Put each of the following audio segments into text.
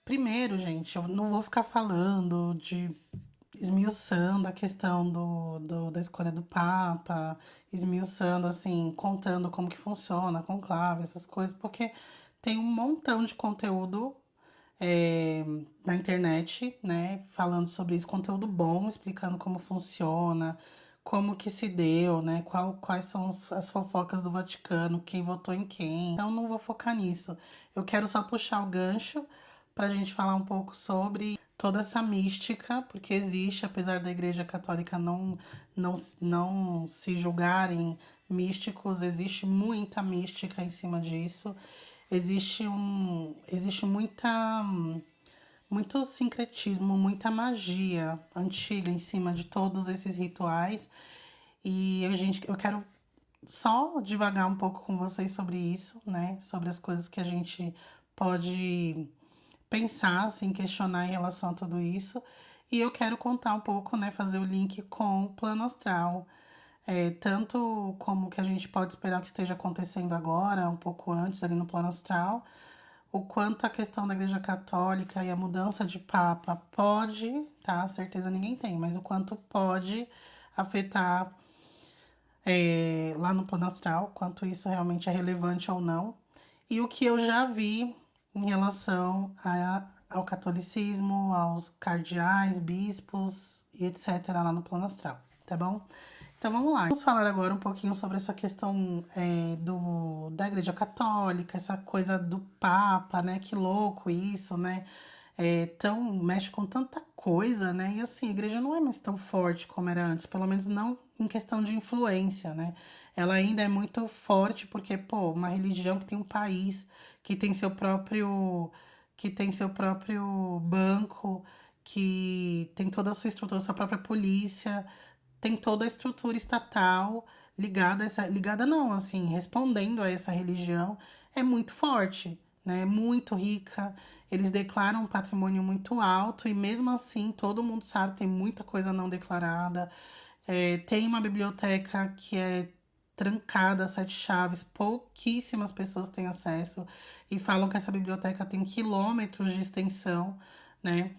Primeiro, gente, eu não vou ficar falando de esmiuçando a questão da escolha do Papa, esmiuçando, assim, contando como que funciona a conclave, essas coisas, porque tem um montão de conteúdo é, na internet, né, falando sobre isso, conteúdo bom, explicando como funciona, como que se deu, né, quais são as fofocas do Vaticano, quem votou em quem. Então, não vou focar nisso. Eu quero só puxar o gancho para a gente falar um pouco sobre toda essa mística, porque existe, apesar da Igreja Católica não se julgarem místicos, existe muita mística em cima disso. Existe muito sincretismo, muita magia antiga em cima de todos esses rituais. E eu quero só divagar um pouco com vocês sobre isso, né? Sobre as coisas que a gente pode pensar, assim, questionar em relação a tudo isso. E eu quero contar um pouco, né? Fazer o link com o plano astral. Tanto como que a gente pode esperar que esteja acontecendo agora, um pouco antes ali no plano astral, o quanto a questão da Igreja Católica e a mudança de Papa pode, tá? Certeza ninguém tem, mas o quanto pode afetar lá no plano astral, quanto isso realmente é relevante ou não. E o que eu já vi em relação ao catolicismo, aos cardeais, bispos e etc. lá no plano astral, tá bom? Então vamos lá. Vamos falar agora um pouquinho sobre essa questão da Igreja Católica, essa coisa do Papa, né? Que louco isso, né? Mexe com tanta coisa, né? E assim, a igreja não é mais tão forte como era antes, pelo menos não em questão de influência, né? Ela ainda é muito forte porque, pô, uma religião que tem um país, que tem seu próprio banco, que tem toda a sua estrutura, sua própria polícia, tem toda a estrutura estatal ligada não, assim, respondendo a essa religião, é muito forte, né? Muito rica. Eles declaram um patrimônio muito alto e mesmo assim todo mundo sabe que tem muita coisa não declarada. Tem uma biblioteca que é trancada, sete chaves, pouquíssimas pessoas têm acesso e falam que essa biblioteca tem quilômetros de extensão, né?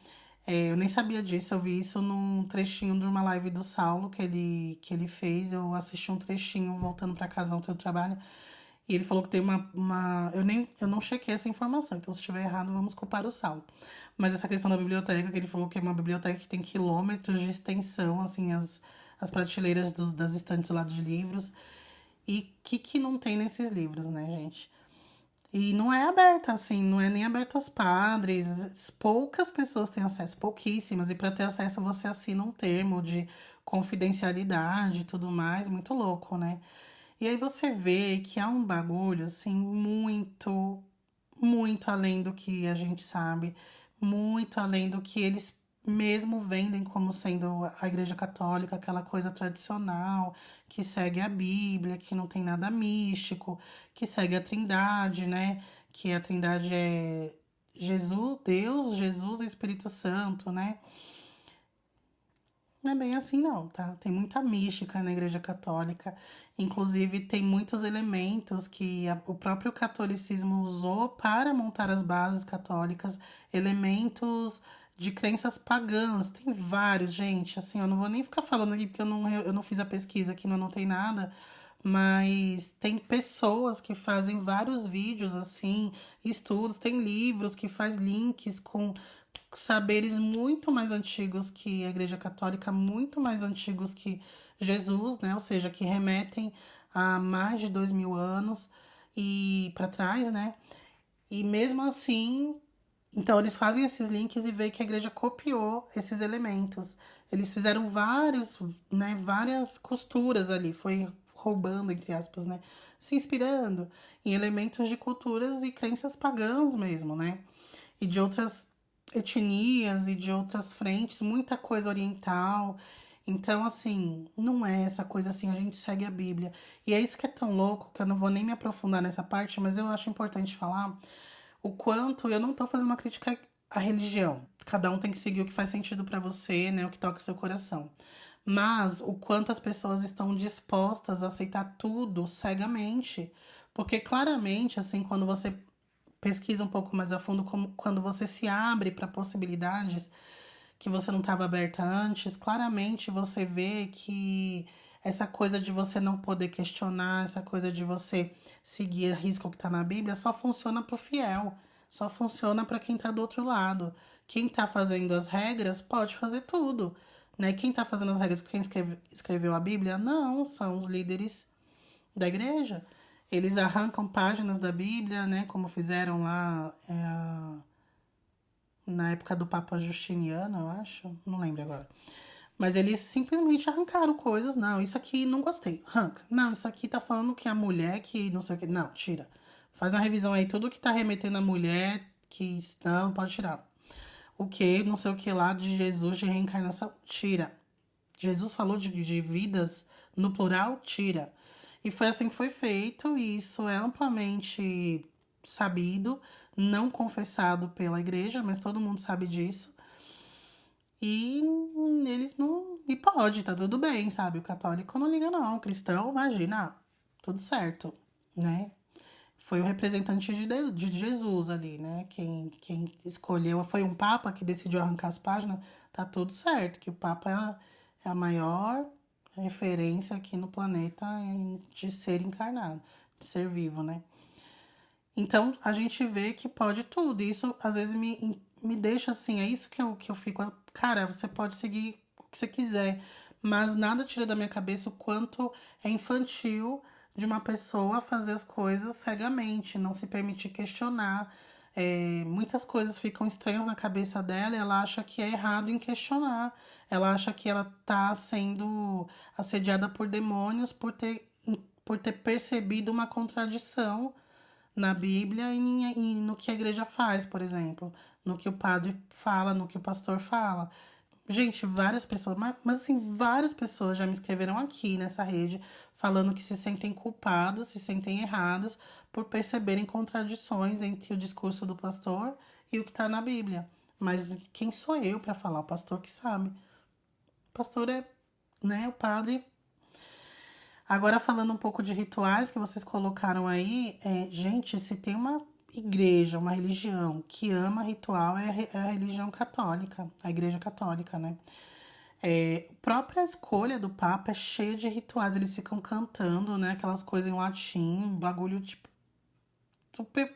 Eu nem sabia disso, eu vi isso num trechinho de uma live do Saulo que ele fez. Eu assisti um trechinho voltando para casa do trabalho. E ele falou que tem eu não chequei essa informação, então se estiver errado, vamos culpar o Saulo. Mas essa questão da biblioteca, que ele falou que é uma biblioteca que tem quilômetros de extensão, assim, as prateleiras das estantes lá de livros. E o que não tem nesses livros, né, gente? E não é aberta, assim, não é nem aberta aos padres. Poucas pessoas têm acesso, pouquíssimas. E para ter acesso, você assina um termo de confidencialidade e tudo mais. Muito louco, né? E aí você vê que há um bagulho, assim, muito além do que a gente sabe, muito além do que eles mesmo vendem como sendo a Igreja Católica, aquela coisa tradicional, que segue a Bíblia, que não tem nada místico, que segue a Trindade, né? Que a Trindade é Jesus, Deus, Jesus e Espírito Santo, né? Não é bem assim, não, tá? Tem muita mística na Igreja Católica. Inclusive, tem muitos elementos que o próprio catolicismo usou para montar as bases católicas, elementos de crenças pagãs. Tem vários, gente. Assim, eu não vou nem ficar falando aqui porque eu não fiz a pesquisa aqui, não anotei nada. Mas tem pessoas que fazem vários vídeos, assim, estudos, tem livros que faz links com saberes muito mais antigos que a Igreja Católica, muito mais antigos que Jesus, né? Ou seja, que remetem a mais de 2000 anos e para trás, né? E mesmo assim, então eles fazem esses links e veem que a igreja copiou esses elementos. Eles fizeram várias costuras ali, foi roubando, entre aspas, né? Se inspirando em elementos de culturas e crenças pagãs mesmo, né? E de outras etnias e de outras frentes, muita coisa oriental. Então, assim, não é essa coisa assim, a gente segue a Bíblia. E é isso que é tão louco, que eu não vou nem me aprofundar nessa parte, mas eu acho importante falar o quanto eu não tô fazendo uma crítica à religião. Cada um tem que seguir o que faz sentido pra você, né, o que toca seu coração. Mas o quanto as pessoas estão dispostas a aceitar tudo cegamente. Porque claramente, assim, quando você pesquisa um pouco mais a fundo, como quando você se abre para possibilidades que você não estava aberta antes, claramente você vê que essa coisa de você não poder questionar, essa coisa de você seguir a risca o que está na Bíblia, só funciona para o fiel, só funciona para quem está do outro lado. Quem está fazendo as regras pode fazer tudo, né? Quem está fazendo as regras, quem escreveu a Bíblia? Não, são os líderes da igreja. Eles arrancam páginas da Bíblia, né? Como fizeram lá na época do Papa Justiniano, eu acho. Não lembro agora. Mas eles simplesmente arrancaram coisas. Não, isso aqui não gostei. Arranca. Não, isso aqui tá falando que a mulher que não sei o que. Não, tira. Faz uma revisão aí. Tudo que tá remetendo a mulher que. Não, pode tirar. O que, não sei o que lá de Jesus de reencarnação. Tira. Jesus falou de vidas no plural, tira. E foi assim que foi feito, e isso é amplamente sabido, não confessado pela igreja, mas todo mundo sabe disso. E eles não. E pode, tá tudo bem, sabe? O católico não liga, não. O cristão, imagina, tudo certo, né? Foi o representante de Jesus ali, né? Quem escolheu. Foi um papa que decidiu arrancar as páginas. Tá tudo certo, que o papa é a maior referência aqui no planeta de ser encarnado, de ser vivo, né? Então a gente vê que pode tudo. E isso às vezes me deixa assim. É isso que eu fico. Cara, você pode seguir o que você quiser, mas nada tira da minha cabeça o quanto é infantil de uma pessoa fazer as coisas cegamente, não se permitir questionar. É, muitas coisas ficam estranhas na cabeça dela e ela acha que é errado em questionar. Ela acha que ela tá sendo assediada por demônios por ter percebido uma contradição na Bíblia e no que a igreja faz, por exemplo. No que o padre fala, no que o pastor fala. Gente, várias pessoas, mas assim, várias pessoas já me escreveram aqui nessa rede falando que se sentem culpadas, se sentem erradas por perceberem contradições entre o discurso do pastor e o que está na Bíblia. Mas quem sou eu para falar? O pastor que sabe. O pastor é, né, o padre. Agora, falando um pouco de rituais que vocês colocaram aí, gente, se tem uma igreja, uma religião que ama ritual, é a religião católica, a igreja católica, né? A própria escolha do Papa é cheia de rituais, eles ficam cantando, né? Aquelas coisas em latim, um bagulho, tipo, super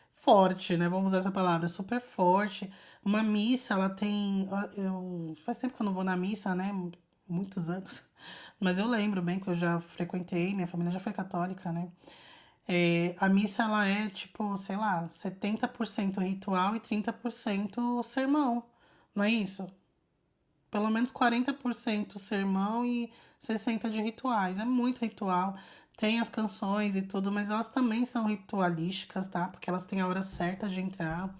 forte, né? Vamos usar essa palavra, super forte. Uma missa, ela tem. Faz tempo que eu não vou na missa, né? Muitos anos. Mas eu lembro bem que eu já frequentei, minha família já foi católica, né? A missa, ela é tipo, sei lá, 70% ritual e 30% sermão, não é isso? Pelo menos 40% sermão e 60% de rituais. É muito ritual. Tem as canções e tudo, mas elas também são ritualísticas, tá? Porque elas têm a hora certa de entrar.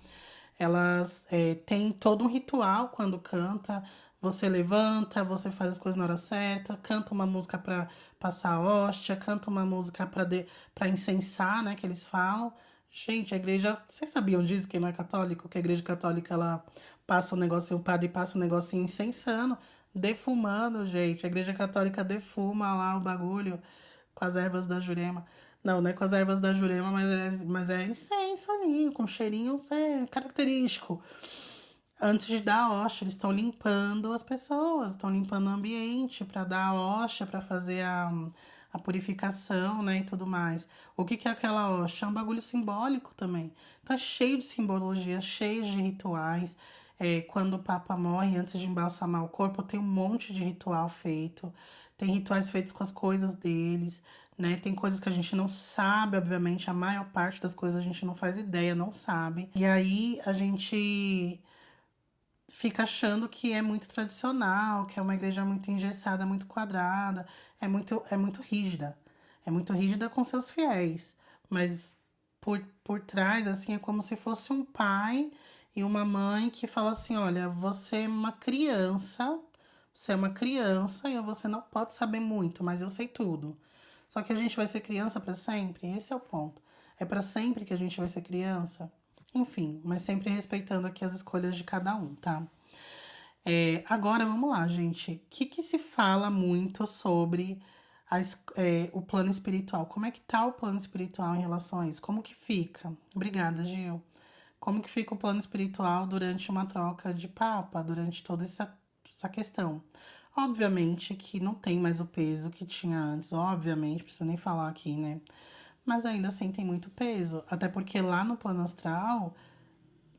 Elas têm todo um ritual quando canta. Você levanta, você faz as coisas na hora certa, canta uma música para passar a hóstia, canta uma música para incensar, né? Que eles falam. Gente, a igreja. Vocês sabiam disso, quem não é católico? Que a igreja católica ela passa um negocinho, o padre passa um negocinho incensando, defumando, gente. A igreja católica defuma lá o bagulho com as ervas da Jurema. Não, não é com as ervas da Jurema, mas é incenso ali, com cheirinho característico. Antes de dar a hóstia, eles estão limpando as pessoas, estão limpando o ambiente para dar a hóstia, para fazer a purificação, né, e tudo mais. O que que é aquela hóstia? É um bagulho simbólico também. Tá cheio de simbologia, cheio de rituais. Quando o Papa morre, antes de embalsamar o corpo, tem um monte de ritual feito. Tem rituais feitos com as coisas deles, né? Tem coisas que a gente não sabe, obviamente. A maior parte das coisas a gente não faz ideia, não sabe. E aí a gente fica achando que é muito tradicional, que é uma igreja muito engessada, muito quadrada, é muito rígida. É muito rígida com seus fiéis, mas por trás, assim, é como se fosse um pai e uma mãe que fala assim, olha, você é uma criança e você não pode saber muito, mas eu sei tudo. Só que a gente vai ser criança para sempre? Esse é o ponto. É para sempre que a gente vai ser criança? Enfim, mas sempre respeitando aqui as escolhas de cada um, tá? Agora vamos lá, gente. O que se fala muito sobre o plano espiritual. Como é que tá o plano espiritual em relação a isso? Como que fica? Obrigada, Gil. Como que fica o plano espiritual durante uma troca de papa, durante toda essa questão? Obviamente que não tem mais o peso que tinha antes, obviamente, precisa nem falar aqui, né? Mas ainda assim tem muito peso, até porque lá no plano astral,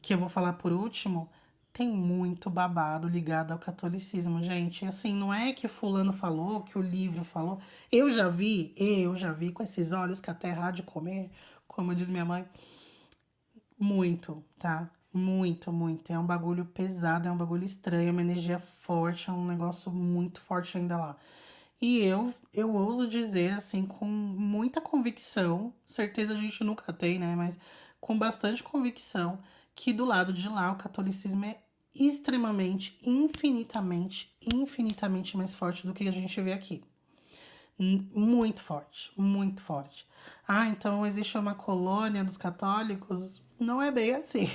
que eu vou falar por último, tem muito babado ligado ao catolicismo, gente. E assim, não é que fulano falou, que o livro falou. Eu já vi com esses olhos que a terra há de comer, como diz minha mãe, muito, tá? Muito, muito. É um bagulho pesado, é um bagulho estranho, é uma energia forte, é um negócio muito forte ainda lá. E eu ouso dizer, assim, com muita convicção, certeza a gente nunca tem, né? Mas com bastante convicção, que do lado de lá o catolicismo é extremamente, infinitamente, infinitamente mais forte do que a gente vê aqui. Muito forte, muito forte. Ah, então existe uma colônia dos católicos? Não é bem assim,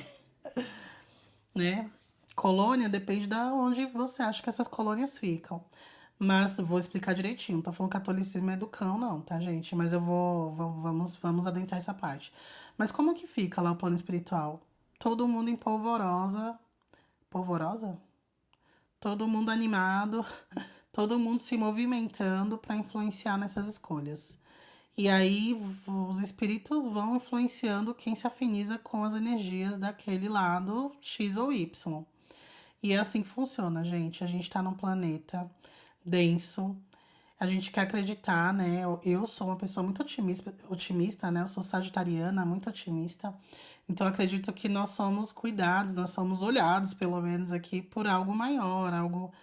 né? Colônia depende da onde você acha que essas colônias ficam. Mas vou explicar direitinho. Não tô falando que catolicismo é do cão, não, tá, gente? Mas eu vamos adentrar essa parte. Mas como que fica lá o plano espiritual? Todo mundo em polvorosa. Polvorosa? Todo mundo animado, todo mundo se movimentando para influenciar nessas escolhas. E aí os espíritos vão influenciando quem se afiniza com as energias daquele lado X ou Y. E é assim que funciona, gente. A gente tá num planeta denso. A gente quer acreditar, né? Eu sou uma pessoa muito otimista, né? Eu sou sagitariana, muito otimista. Então, eu acredito que nós somos cuidados, nós somos olhados, pelo menos aqui, por algo maior, algo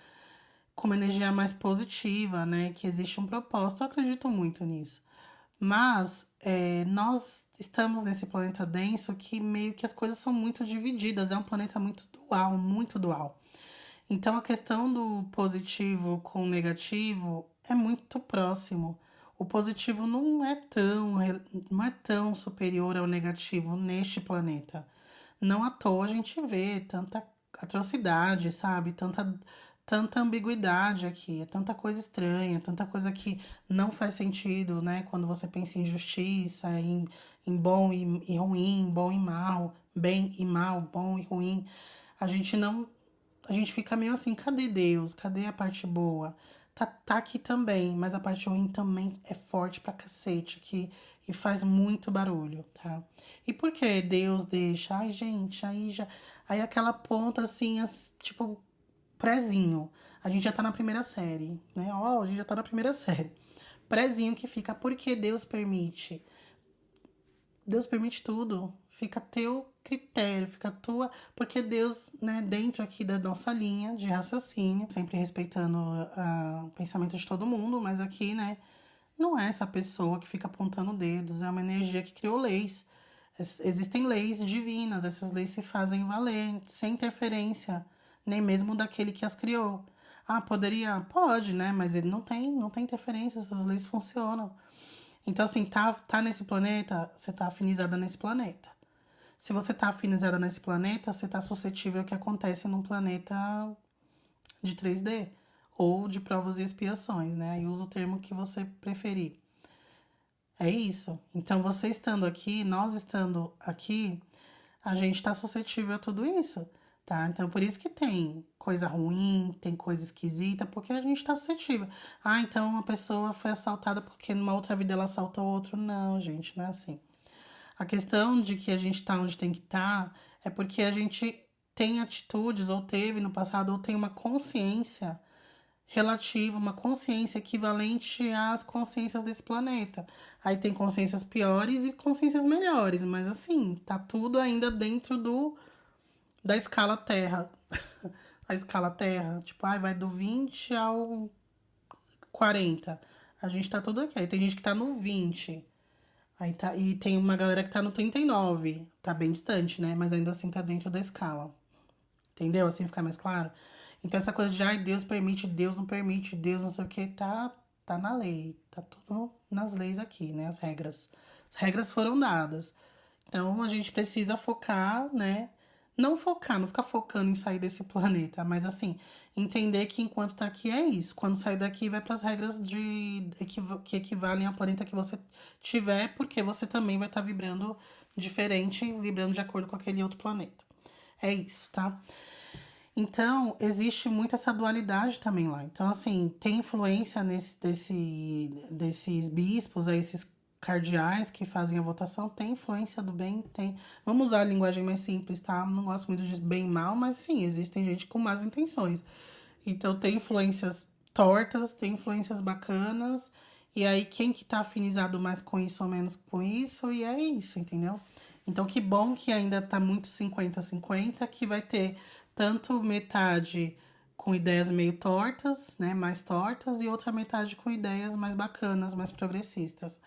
com uma energia mais positiva, né? Que existe um propósito. Eu acredito muito nisso. Mas nós estamos nesse planeta denso que meio que as coisas são muito divididas. É um planeta muito dual, muito dual. Então a questão do positivo com o negativo é muito próximo. O positivo não é tão superior ao negativo neste planeta. Não à toa a gente vê tanta atrocidade, sabe? Tanta ambiguidade aqui, é tanta coisa estranha, tanta coisa que não faz sentido, né? Quando você pensa em justiça, em bom e ruim, bom e mal, bem e mal, bom e ruim. A gente não. A gente fica meio assim, cadê Deus? Cadê a parte boa? Tá aqui também, mas a parte ruim também é forte pra cacete, e faz muito barulho, tá? E por que Deus deixa? Ai, gente, aí já. Aí aquela ponta assim, tipo, prezinho. A gente já tá na primeira série, né? Ó, a gente já tá na primeira série. Prezinho que fica, por que Deus permite? Deus permite tudo. Fica a teu critério, fica a tua. Porque Deus, né, dentro aqui da nossa linha de raciocínio, sempre respeitando o pensamento de todo mundo, mas aqui, né, não é essa pessoa que fica apontando dedos, é uma energia que criou leis. Existem leis divinas, essas leis se fazem valer, sem interferência, nem mesmo daquele que as criou. Ah, poderia? Pode, né? Mas ele não tem interferência, essas leis funcionam. Então, assim, tá nesse planeta, você tá afinizada nesse planeta. Se você tá afinizada nesse planeta, você tá suscetível ao que acontece num planeta de 3D ou de provas e expiações, né? Aí usa o termo que você preferir. É isso. Então, você estando aqui, nós estando aqui, a gente está suscetível a tudo isso, tá? Então, por isso que tem coisa ruim, tem coisa esquisita, porque a gente está suscetível. Ah, então uma pessoa foi assaltada porque numa outra vida ela assaltou outro. Não, gente, não é assim. A questão de que a gente tá onde tem que estar é porque a gente tem atitudes, ou teve no passado, ou tem uma consciência relativa, uma consciência equivalente às consciências desse planeta. Aí tem consciências piores e consciências melhores, mas assim, tá tudo ainda dentro da escala Terra. A escala Terra, tipo, vai do 20 ao 40. A gente tá tudo aqui. Aí tem gente que tá no 20. Aí tá, e tem uma galera que tá no 39. Tá bem distante, né? Mas ainda assim tá dentro da escala. Entendeu? Assim fica mais claro? Então essa coisa de, ai, Deus permite, Deus não permite, Deus não sei o que, tá na lei. Tá tudo nas leis aqui, né? As regras. As regras foram dadas. Então a gente precisa focar, né? Não focar, não ficar focando em sair desse planeta, mas assim, entender que enquanto tá aqui é isso. Quando sair daqui, vai para as regras que equivalem ao planeta que você tiver, porque você também vai estar vibrando diferente, vibrando de acordo com aquele outro planeta. É isso, tá? Então, existe muito essa dualidade também lá. Então, assim, tem influência desses bispos, aí, esses cardeais que fazem a votação, tem influência do bem, tem. Vamos usar a linguagem mais simples, tá? Não gosto muito de bem e mal, mas sim, existem gente com más intenções. Então, tem influências tortas, tem influências bacanas, e aí quem que tá afinizado mais com isso ou menos com isso, e é isso, entendeu? Então, que bom que ainda tá muito 50-50, que vai ter tanto metade com ideias meio tortas, né, mais tortas, e outra metade com ideias mais bacanas, mais progressistas.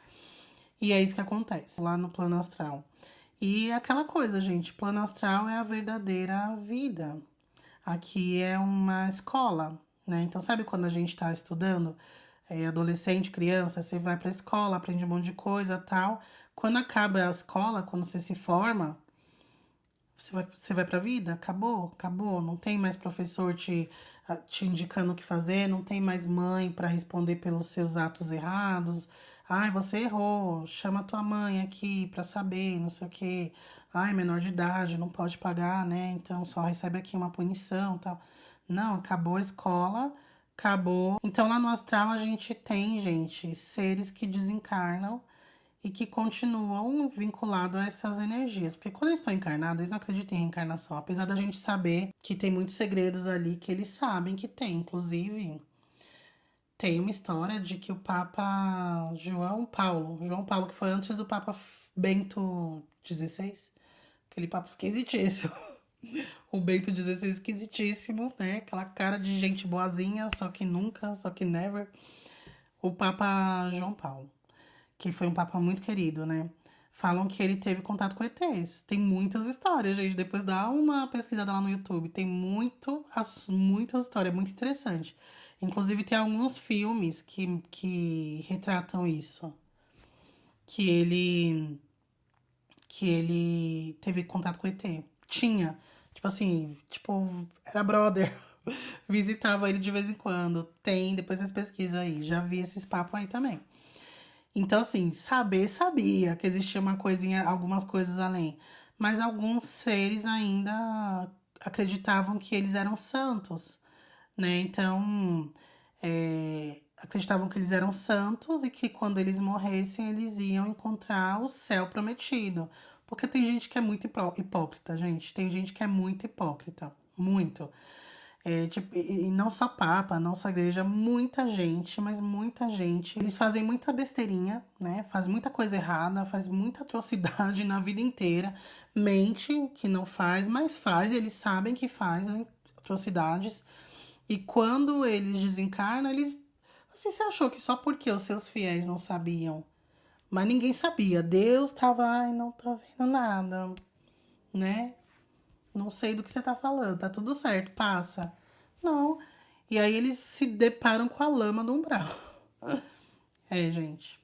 E é isso que acontece lá no plano astral. E é aquela coisa, gente, plano astral é a verdadeira vida. Aqui é uma escola, né? Então, sabe quando a gente está estudando, adolescente, criança, você vai para a escola, aprende um monte de coisa, tal. Quando acaba a escola, quando você se forma, você vai para a vida? Acabou, acabou. Não tem mais professor te indicando o que fazer, não tem mais mãe para responder pelos seus atos errados. Ai, você errou, chama tua mãe aqui para saber, não sei o quê. Ai, menor de idade, não pode pagar, né? Então só recebe aqui uma punição, tal. Não, acabou a escola, acabou. Então lá no astral a gente tem, gente, seres que desencarnam e que continuam vinculados a essas energias. Porque quando eles estão encarnados, eles não acreditam em reencarnação. Apesar da gente saber que tem muitos segredos ali que eles sabem que tem. Inclusive, tem uma história de que o Papa João Paulo, que foi antes do Papa Bento XVI, aquele Papa esquisitíssimo. O Bento XVI esquisitíssimo, né? Aquela cara de gente boazinha, só que nunca, só que never. O Papa João Paulo, que foi um papa muito querido, né? Falam que ele teve contato com ETs. Tem muitas histórias, gente. Depois dá uma pesquisada lá no YouTube. Tem muitas histórias, muito interessante. Inclusive, tem alguns filmes que retratam isso. Que ele, que ele teve contato com ET. Tinha. Tipo assim, tipo, era brother. Visitava ele de vez em quando. Tem, depois vocês pesquisam aí. Já vi esses papos aí também. Então, assim, sabia que existia uma coisinha, algumas coisas além. Mas alguns seres ainda acreditavam que eles eram santos, né? Então, acreditavam que eles eram santos e que quando eles morressem, eles iam encontrar o céu prometido. Porque tem gente que é muito hipócrita, gente. Tem gente que é muito hipócrita. Muito. Tipo, e não só papa, não só igreja, muita gente, mas muita gente. Eles fazem muita besteirinha, né? Faz muita coisa errada, faz muita atrocidade na vida inteira. Mente que não faz, mas faz, eles sabem que fazem atrocidades. E quando eles desencarnam, eles. Assim, você achou que só porque os seus fiéis não sabiam? Mas ninguém sabia. Deus tava, ai, não tô vendo nada, né? Não sei do que você tá falando, tá tudo certo, passa. Não. E aí eles se deparam com a lama do umbral. É, gente.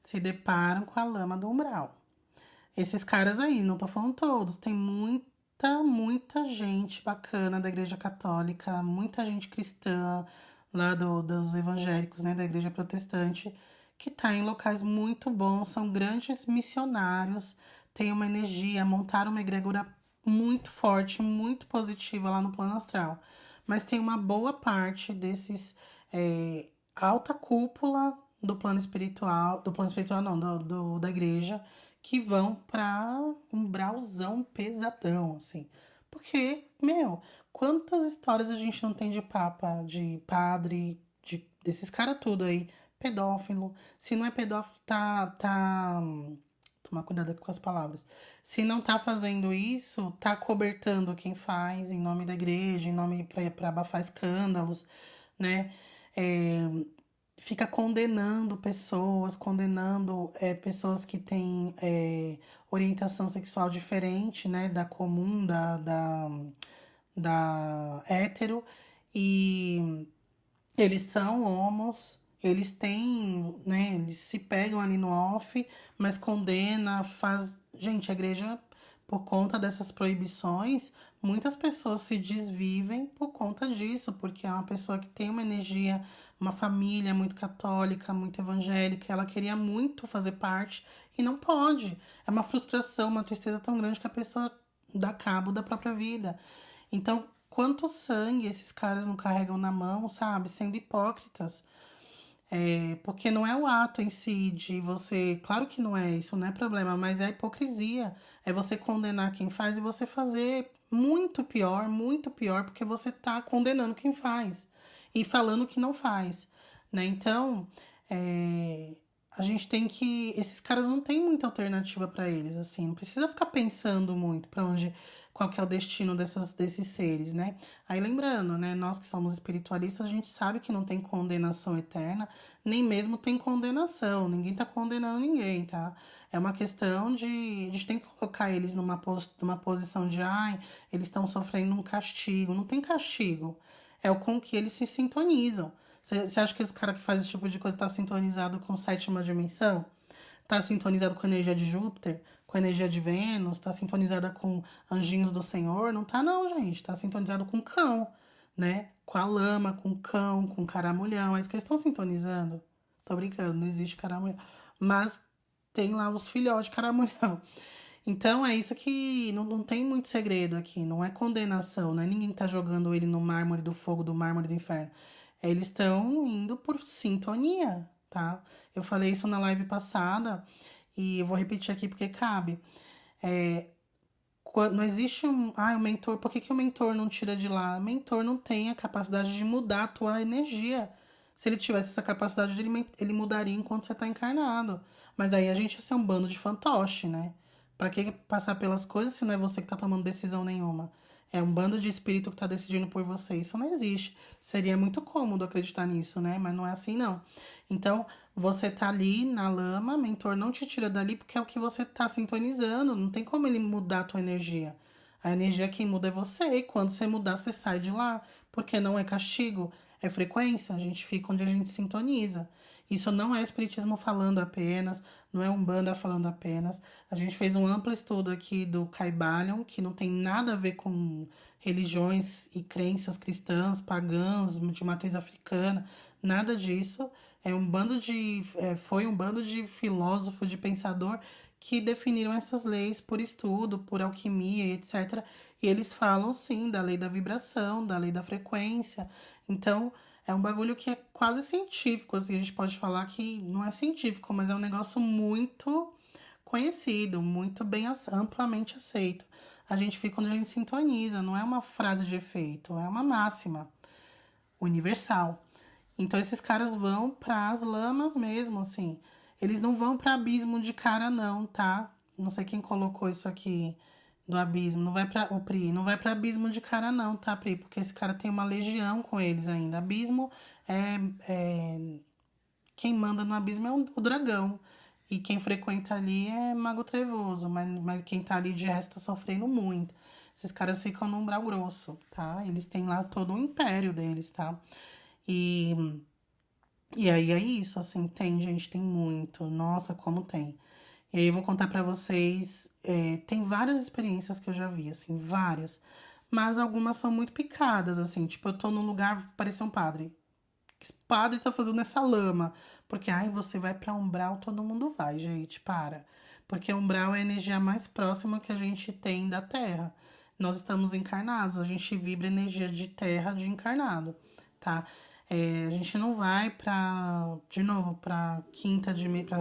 Se deparam com a lama do umbral. Esses caras aí, não tô falando todos, tem muita gente bacana da Igreja Católica, muita gente cristã, lá dos evangélicos, né, da Igreja Protestante, que tá em locais muito bons, são grandes missionários, tem uma energia, montaram uma egrégora muito forte, muito positiva lá no plano astral. Mas tem uma boa parte desses alta cúpula do plano espiritual não, da igreja, que vão pra um brauzão pesadão, assim. Porque, meu, quantas histórias a gente não tem de papa, de padre, desses caras tudo aí, pedófilo. Se não é pedófilo, tomar cuidado aqui com as palavras. Se não tá fazendo isso, tá cobertando quem faz em nome da igreja, em nome pra abafar escândalos, né? É, fica condenando pessoas, condenando pessoas que têm orientação sexual diferente, né, da comum, da hétero, e eles são homos, eles têm, né, eles se pegam ali no off, mas condena, faz... Gente, a igreja por conta dessas proibições, muitas pessoas se desvivem por conta disso, porque é uma pessoa que tem uma energia, uma família muito católica, muito evangélica, ela queria muito fazer parte e não pode. É uma frustração, uma tristeza tão grande que a pessoa dá cabo da própria vida. Então, quanto sangue esses caras não carregam na mão, sabe? Sendo hipócritas. Porque não é o ato em si de você. Claro que não é isso, não é problema, mas é a hipocrisia. É você condenar quem faz e você fazer muito pior, porque você tá condenando quem faz e falando que não faz, né? Então, é, a gente tem que. Esses caras não têm muita alternativa para eles, assim, não precisa ficar pensando muito para onde. Qual que é o destino desses seres, né? Aí lembrando, né? Nós que somos espiritualistas, a gente sabe que não tem condenação eterna, nem mesmo tem condenação. Ninguém tá condenando ninguém, tá? É uma questão de. A gente tem que colocar eles numa posição de, ai, eles estão sofrendo um castigo. Não tem castigo. É o com que eles se sintonizam. Você acha que esse cara que faz esse tipo de coisa tá sintonizado com sétima dimensão? Tá sintonizado com a energia de Júpiter? Com a energia de Vênus? Tá sintonizada com anjinhos do Senhor? Não tá, não, gente. Tá sintonizado com cão, né? Com a lama, com cão, com caramulhão. É isso que eles estão sintonizando. Tô brincando, não existe caramulhão. Mas tem lá os filhotes de caramulhão. Então é isso que não tem muito segredo aqui. Não é condenação, não é ninguém que tá jogando ele no mármore do fogo, do mármore do inferno. Eles estão indo por sintonia, tá? Eu falei isso na live passada e eu vou repetir aqui porque cabe. Não existe um. Ah, o mentor. Por que o mentor não tira de lá? O mentor não tem a capacidade de mudar a tua energia. Se ele tivesse essa capacidade, ele mudaria enquanto você tá encarnado. Mas aí a gente ia ser um bando de fantoche, né? Pra que passar pelas coisas se não é você que tá tomando decisão nenhuma? É um bando de espírito que tá decidindo por você. Isso não existe. Seria muito cômodo acreditar nisso, né? Mas não é assim, não. Então, você tá ali na lama, mentor não te tira dali porque é o que você tá sintonizando. Não tem como ele mudar a tua energia. A energia quem muda é você. E quando você mudar, você sai de lá. Porque não é castigo, é frequência. A gente fica onde a gente sintoniza. Isso não é espiritismo falando apenas, não é Umbanda falando apenas. A gente fez um amplo estudo aqui do Kybalion, que não tem nada a ver com religiões e crenças cristãs, pagãs, de matriz africana, nada disso. Foi um bando de filósofo, de pensador que definiram essas leis por estudo, por alquimia e etc. E eles falam sim da lei da vibração, da lei da frequência. Então, é um bagulho que é quase científico, assim, a gente pode falar que não é científico, mas é um negócio muito conhecido, muito bem amplamente aceito. A gente fica quando a gente sintoniza, não é uma frase de efeito, é uma máxima universal. Então esses caras vão para as lamas mesmo, assim. Eles não vão para abismo de cara não, tá? Não sei quem colocou isso aqui do abismo. Não vai para o Pri, não vai para abismo de cara não, tá, Pri? Porque esse cara tem uma legião com eles ainda. Abismo é quem manda no abismo é o dragão. E quem frequenta ali é Mago Trevoso, mas quem tá ali de resto tá sofrendo muito. Esses caras ficam no umbral grosso, tá? Eles têm lá todo o império deles, tá? E e aí é isso, assim, tem, gente, tem muito. Nossa, como tem. E aí eu vou contar pra vocês. Tem várias experiências que eu já vi, assim, várias. Mas algumas são muito picadas, assim. Tipo, eu tô num lugar, parecia um padre. Que esse padre tá fazendo essa lama? Porque, ai, você vai pra umbral, todo mundo vai, gente, para. Porque umbral é a energia mais próxima que a gente tem da Terra. Nós estamos encarnados, a gente vibra energia de terra de encarnado, tá? A gente não vai pra, de novo, pra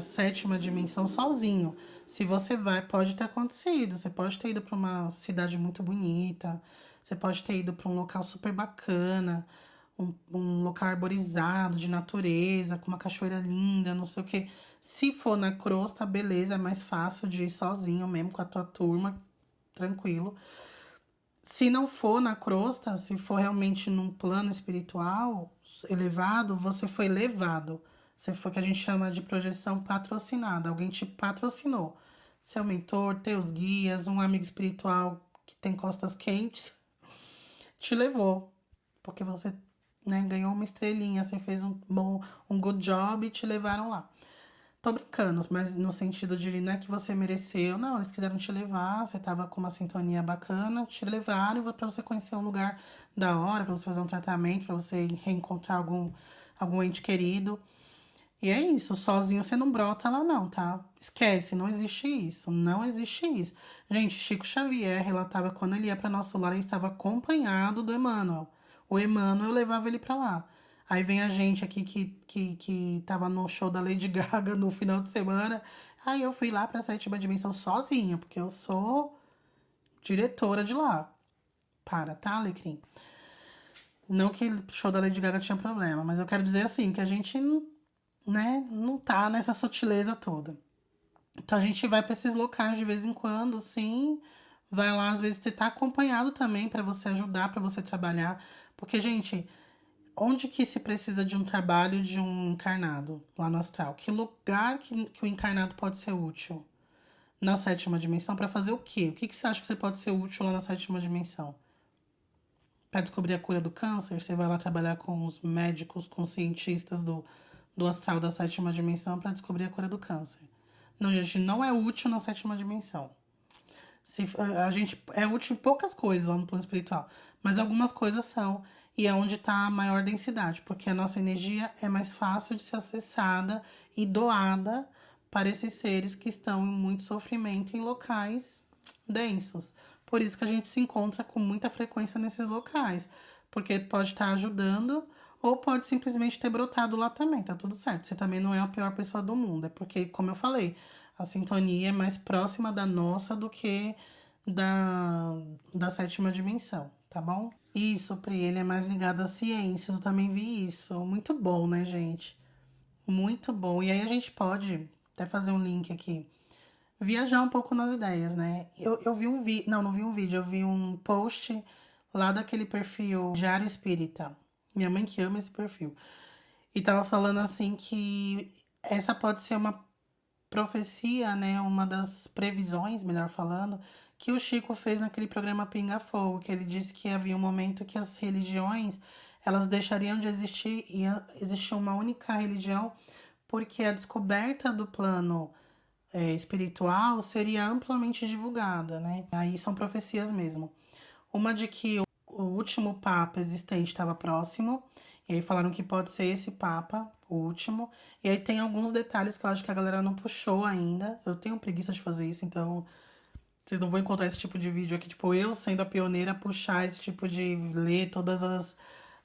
sétima dimensão sozinho. Se você vai, pode ter acontecido. Você pode ter ido pra uma cidade muito bonita, você pode ter ido pra um local super bacana, um local arborizado, de natureza, com uma cachoeira linda, não sei o quê. Se for na crosta, beleza, é mais fácil de ir sozinho mesmo, com a tua turma, tranquilo. Se não for na crosta, se for realmente num plano espiritual elevado, você foi levado. Você foi o que a gente chama de projeção patrocinada. Alguém te patrocinou. Seu mentor, teus guias, um amigo espiritual que tem costas quentes, te levou. Porque você, né, ganhou uma estrelinha, você fez um good job e te levaram lá. Tô brincando, mas no sentido de não é que você mereceu, não, eles quiseram te levar, você tava com uma sintonia bacana, te levaram pra você conhecer um lugar da hora, pra você fazer um tratamento, pra você reencontrar algum ente querido. E é isso, sozinho você não brota lá não, tá? Esquece, não existe isso, não existe isso. Gente, Chico Xavier relatava que quando ele ia para nosso lar, ele estava acompanhado do Emmanuel. O Emmanuel levava ele para lá. Aí vem a gente aqui que tava no show da Lady Gaga no final de semana. Aí eu fui lá pra sétima dimensão sozinha, porque eu sou diretora de lá. Para, tá, Alecrim? Não que o show da Lady Gaga tinha problema, mas eu quero dizer assim, que a gente né, não tá nessa sutileza toda. Então a gente vai para esses locais de vez em quando, sim. Vai lá, às vezes você tá acompanhado também para você ajudar, para você trabalhar. Porque, gente, onde que se precisa de um trabalho de um encarnado lá no astral? Que lugar que o encarnado pode ser útil? Na sétima dimensão, para fazer o quê? O que você acha que você pode ser útil lá na sétima dimensão? Para descobrir a cura do câncer, você vai lá trabalhar com os médicos, com os cientistas do astral da sétima dimensão para descobrir a cura do câncer. Não, gente, não é útil na sétima dimensão. A gente é útil em poucas coisas lá no plano espiritual, mas algumas coisas são, e é onde está a maior densidade, porque a nossa energia é mais fácil de ser acessada e doada para esses seres que estão em muito sofrimento em locais densos. Por isso que a gente se encontra com muita frequência nesses locais, porque pode estar ajudando ou pode simplesmente ter brotado lá também, tá tudo certo. Você também não é a pior pessoa do mundo, é porque, como eu falei, a sintonia é mais próxima da nossa do que da, da sétima dimensão, tá bom? Isso, Pri, ele é mais ligado às ciências, eu também vi isso. Muito bom, né, gente? Muito bom. E aí a gente pode até fazer um link aqui. Viajar um pouco nas ideias, né? Eu vi um vídeo. Não vi um vídeo, eu vi um post lá daquele perfil Diário Espírita. Minha mãe que ama esse perfil. E tava falando assim que essa pode ser uma profecia, né? Uma das previsões, melhor falando, que o Chico fez naquele programa Pinga Fogo, que ele disse que havia um momento que as religiões elas deixariam de existir e ia existir uma única religião, porque a descoberta do plano espiritual seria amplamente divulgada, né? Aí são profecias mesmo. Uma de que o último Papa existente estava próximo, e aí falaram que pode ser esse Papa, o último. E aí tem alguns detalhes que eu acho que a galera não puxou ainda. Eu tenho preguiça de fazer isso, então vocês não vão encontrar esse tipo de vídeo aqui, tipo, eu sendo a pioneira, puxar esse tipo de ler todas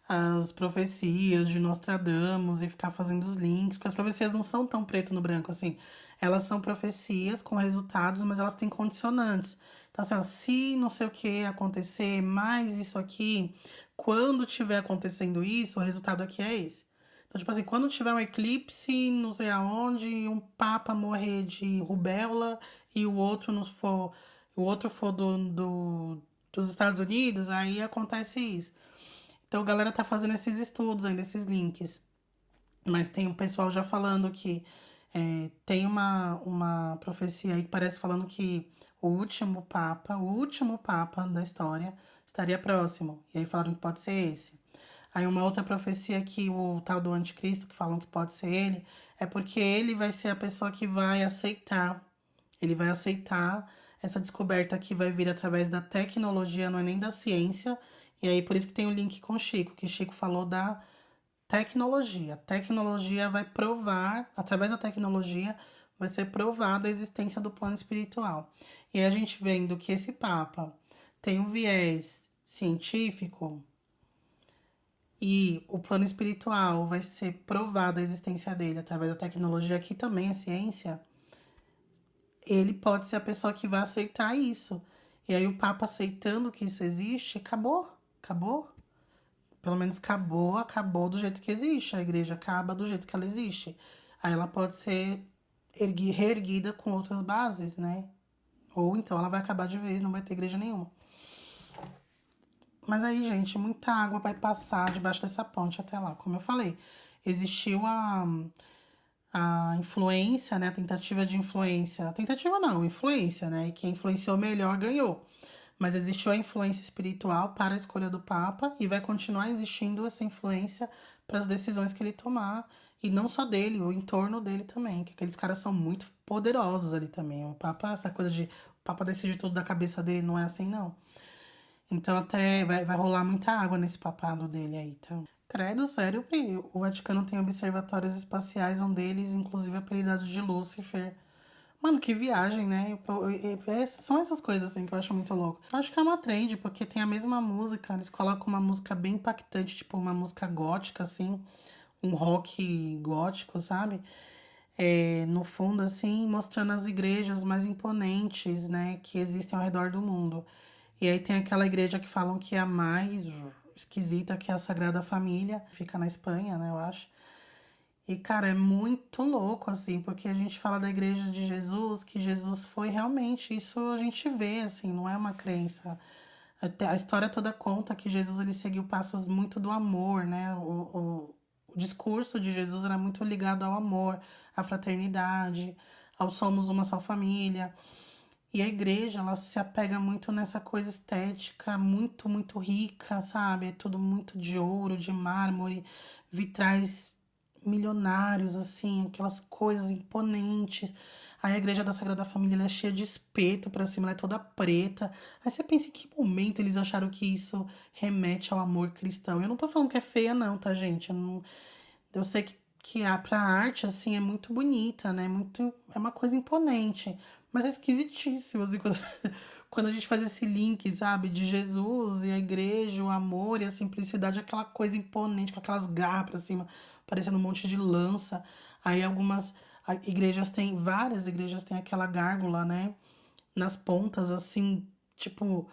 as profecias de Nostradamus e ficar fazendo os links, porque as profecias não são tão preto no branco assim. Elas são profecias com resultados, mas elas têm condicionantes. Então, assim, ó, se não sei o que acontecer, mais isso aqui, quando tiver acontecendo isso, o resultado aqui é esse. Então, tipo assim, quando tiver um eclipse, não sei aonde, um papa morrer de rubéola e o outro for dos Estados Unidos, aí acontece isso. Então, a galera tá fazendo esses estudos ainda, esses links. Mas tem o pessoal já falando que tem uma profecia aí que parece falando que o último papa da história, estaria próximo. E aí falaram que pode ser esse. Aí uma outra profecia que o tal do anticristo, que falam que pode ser ele, é porque ele vai ser a pessoa que vai aceitar. Ele vai aceitar essa descoberta que vai vir através da tecnologia, não é nem da ciência. E aí por isso que tem o link com o Chico, que Chico falou da tecnologia. A tecnologia vai provar, através da tecnologia, vai ser provada a existência do plano espiritual. E aí a gente vendo que esse Papa tem um viés científico e o plano espiritual vai ser provada a existência dele através da tecnologia, que também é ciência, ele pode ser a pessoa que vai aceitar isso. E aí o Papa aceitando que isso existe, acabou, acabou. Pelo menos acabou do jeito que existe. A igreja acaba do jeito que ela existe. Aí ela pode ser reerguida com outras bases, né? Ou então ela vai acabar de vez, não vai ter igreja nenhuma. Mas aí, gente, muita água vai passar debaixo dessa ponte até lá. Como eu falei, existiu a influência, né? A tentativa de influência. Tentativa não, influência, né? E quem influenciou melhor ganhou. Mas existiu a influência espiritual para a escolha do Papa e vai continuar existindo essa influência para as decisões que ele tomar E não só dele, o entorno dele também, que aqueles caras são muito poderosos ali também. O Papa, essa coisa de o Papa decide tudo da cabeça dele, não é assim, não. Então até vai rolar muita água nesse papado dele aí, tá? Credo, sério, Pri, o Vaticano tem observatórios espaciais, um deles, inclusive, apelidado de Lúcifer. Mano, que viagem, né? São essas coisas assim que eu acho muito louco. Eu acho que é uma trend, porque tem a mesma música, eles colocam uma música bem impactante, tipo uma música gótica, assim, um rock gótico, sabe? No fundo, assim, mostrando as igrejas mais imponentes, né, que existem ao redor do mundo. E aí tem aquela igreja que falam que é a mais esquisita, que é a Sagrada Família, fica na Espanha, né, eu acho. E, cara, é muito louco, assim, porque a gente fala da igreja de Jesus, que Jesus foi realmente, isso a gente vê, assim, não é uma crença. Até a história toda conta que Jesus, ele seguiu passos muito do amor, né? O discurso de Jesus era muito ligado ao amor, à fraternidade, ao somos uma só família. E a igreja, ela se apega muito nessa coisa estética, muito, muito rica, sabe? É tudo muito de ouro, de mármore, vitrais milionários, assim, aquelas coisas imponentes. Aí a igreja da Sagrada Família ela é cheia de espeto pra cima, ela é toda preta. Aí você pensa em que momento eles acharam que isso remete ao amor cristão. Eu não tô falando que é feia, não, tá, gente? Eu sei que pra arte, assim, é muito bonita, né? Muito, é uma coisa imponente. Mas é esquisitíssimo, assim, quando a gente faz esse link, sabe? De Jesus e a igreja, o amor e a simplicidade, aquela coisa imponente, com aquelas garras pra cima, parecendo um monte de lança. Aí igrejas têm, várias igrejas têm aquela gárgula, né? Nas pontas, assim, tipo,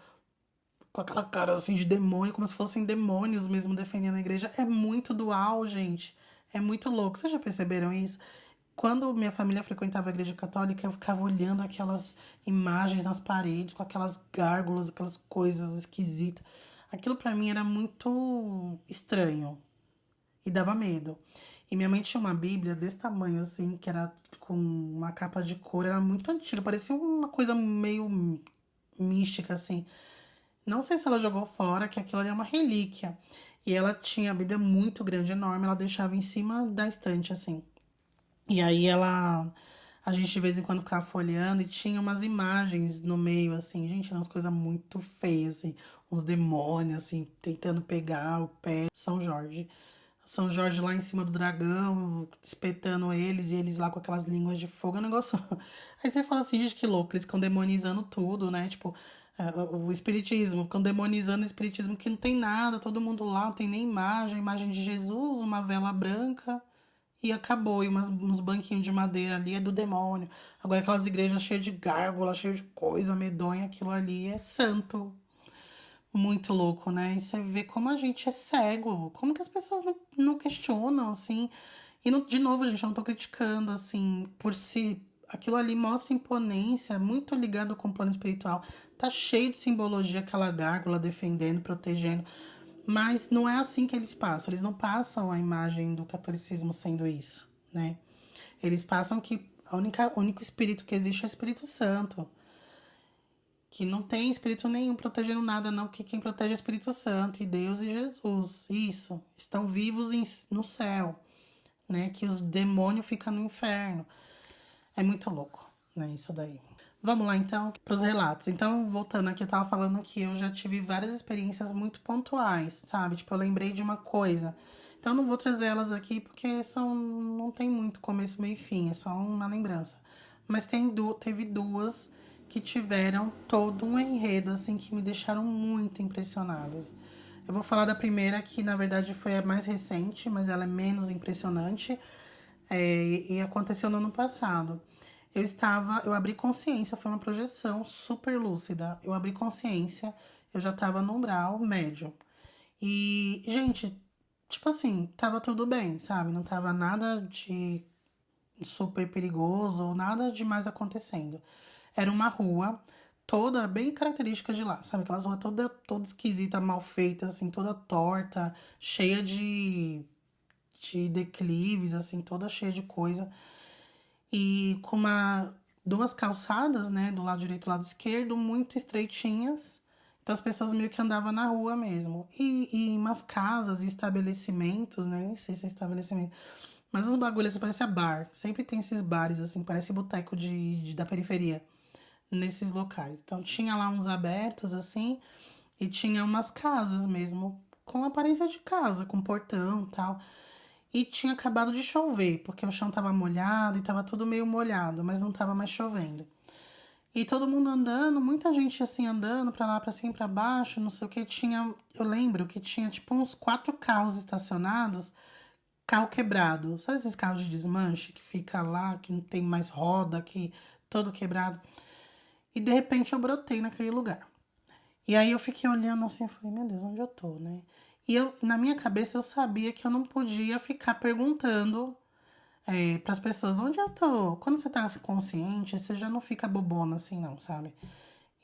com aquela cara assim de demônio, como se fossem demônios mesmo defendendo a igreja. É muito dual, gente. É muito louco. Vocês já perceberam isso? Quando minha família frequentava a igreja católica, eu ficava olhando aquelas imagens nas paredes, com aquelas gárgulas, aquelas coisas esquisitas. Aquilo pra mim era muito estranho e dava medo. E minha mãe tinha uma Bíblia desse tamanho, assim, que era com uma capa de cor, era muito antiga, parecia uma coisa meio mística, assim. Não sei se ela jogou fora, que aquilo ali é uma relíquia. E ela tinha a Bíblia muito grande, enorme, ela deixava em cima da estante, assim. E aí a gente de vez em quando ficava folheando e tinha umas imagens no meio, assim, gente, eram umas coisas muito feias, assim, uns demônios, assim, tentando pegar o pé. São Jorge. São Jorge lá em cima do dragão, espetando eles, e eles lá com aquelas línguas de fogo, é um negócio. Aí você fala assim, gente, que louco, eles ficam demonizando tudo, né? Tipo, o espiritismo, ficam demonizando o espiritismo que não tem nada, todo mundo lá, não tem nem imagem, imagem de Jesus, uma vela branca. E acabou, e uns banquinhos de madeira ali é do demônio. Agora aquelas igrejas cheias de gárgula, cheias de coisa medonha, aquilo ali é santo. Muito louco, né? E você vê como a gente é cego, como que as pessoas não questionam, assim. E, de novo, gente, eu não tô criticando, assim, por si. Aquilo ali mostra imponência, muito ligado com o plano espiritual. Tá cheio de simbologia, aquela gárgula defendendo, protegendo. Mas não é assim que eles passam. Eles não passam a imagem do catolicismo sendo isso, né? Eles passam que o único espírito que existe é o Espírito Santo. Que não tem espírito nenhum protegendo nada, não. Que quem protege é o Espírito Santo e Deus e Jesus. Isso. Estão vivos no céu, né? Que os demônios ficam no inferno. É muito louco, né? Isso daí. Vamos lá, então, para os relatos. Então, voltando aqui, eu tava falando que eu já tive várias experiências muito pontuais, sabe? Tipo, eu lembrei de uma coisa. Então, eu não vou trazer elas aqui porque não tem muito começo, meio e fim, é só uma lembrança. Mas teve duas que tiveram todo um enredo, assim, que me deixaram muito impressionadas. Eu vou falar da primeira, que na verdade foi a mais recente, mas ela é menos impressionante. E aconteceu no ano passado. Eu abri consciência, foi uma projeção super lúcida. Eu abri consciência, eu já tava no umbral médio. E, gente, tipo assim, tava tudo bem, sabe? Não tava nada de super perigoso ou nada demais acontecendo. Era uma rua toda bem característica de lá, sabe? Aquelas ruas toda esquisita, mal feita, assim, toda torta, cheia de declives, assim, toda cheia de coisa. E com duas calçadas, né, do lado direito e do lado esquerdo, muito estreitinhas. Então as pessoas meio que andavam na rua mesmo. E umas casas e estabelecimentos, né? Nem sei se é estabelecimento. Mas os bagulhos assim, parecia bar. Sempre tem esses bares, assim, parece boteco da periferia, nesses locais. Então tinha lá uns abertos, assim, e tinha umas casas mesmo, com aparência de casa, com portão e tal. E tinha acabado de chover, porque o chão tava molhado e tava tudo meio molhado, mas não tava mais chovendo. E todo mundo andando, muita gente assim andando pra lá, pra cima, pra baixo, não sei o que. Tinha, eu lembro que tinha tipo uns 4 carros estacionados, carro quebrado. Sabe esses carros de desmanche que fica lá, que não tem mais roda, que todo quebrado? E de repente eu brotei naquele lugar. E aí eu fiquei olhando assim, eu falei, meu Deus, onde eu tô, né? E eu, na minha cabeça eu sabia que eu não podia ficar perguntando para as pessoas onde eu tô. Quando você tá consciente, você já não fica bobona assim, não, sabe?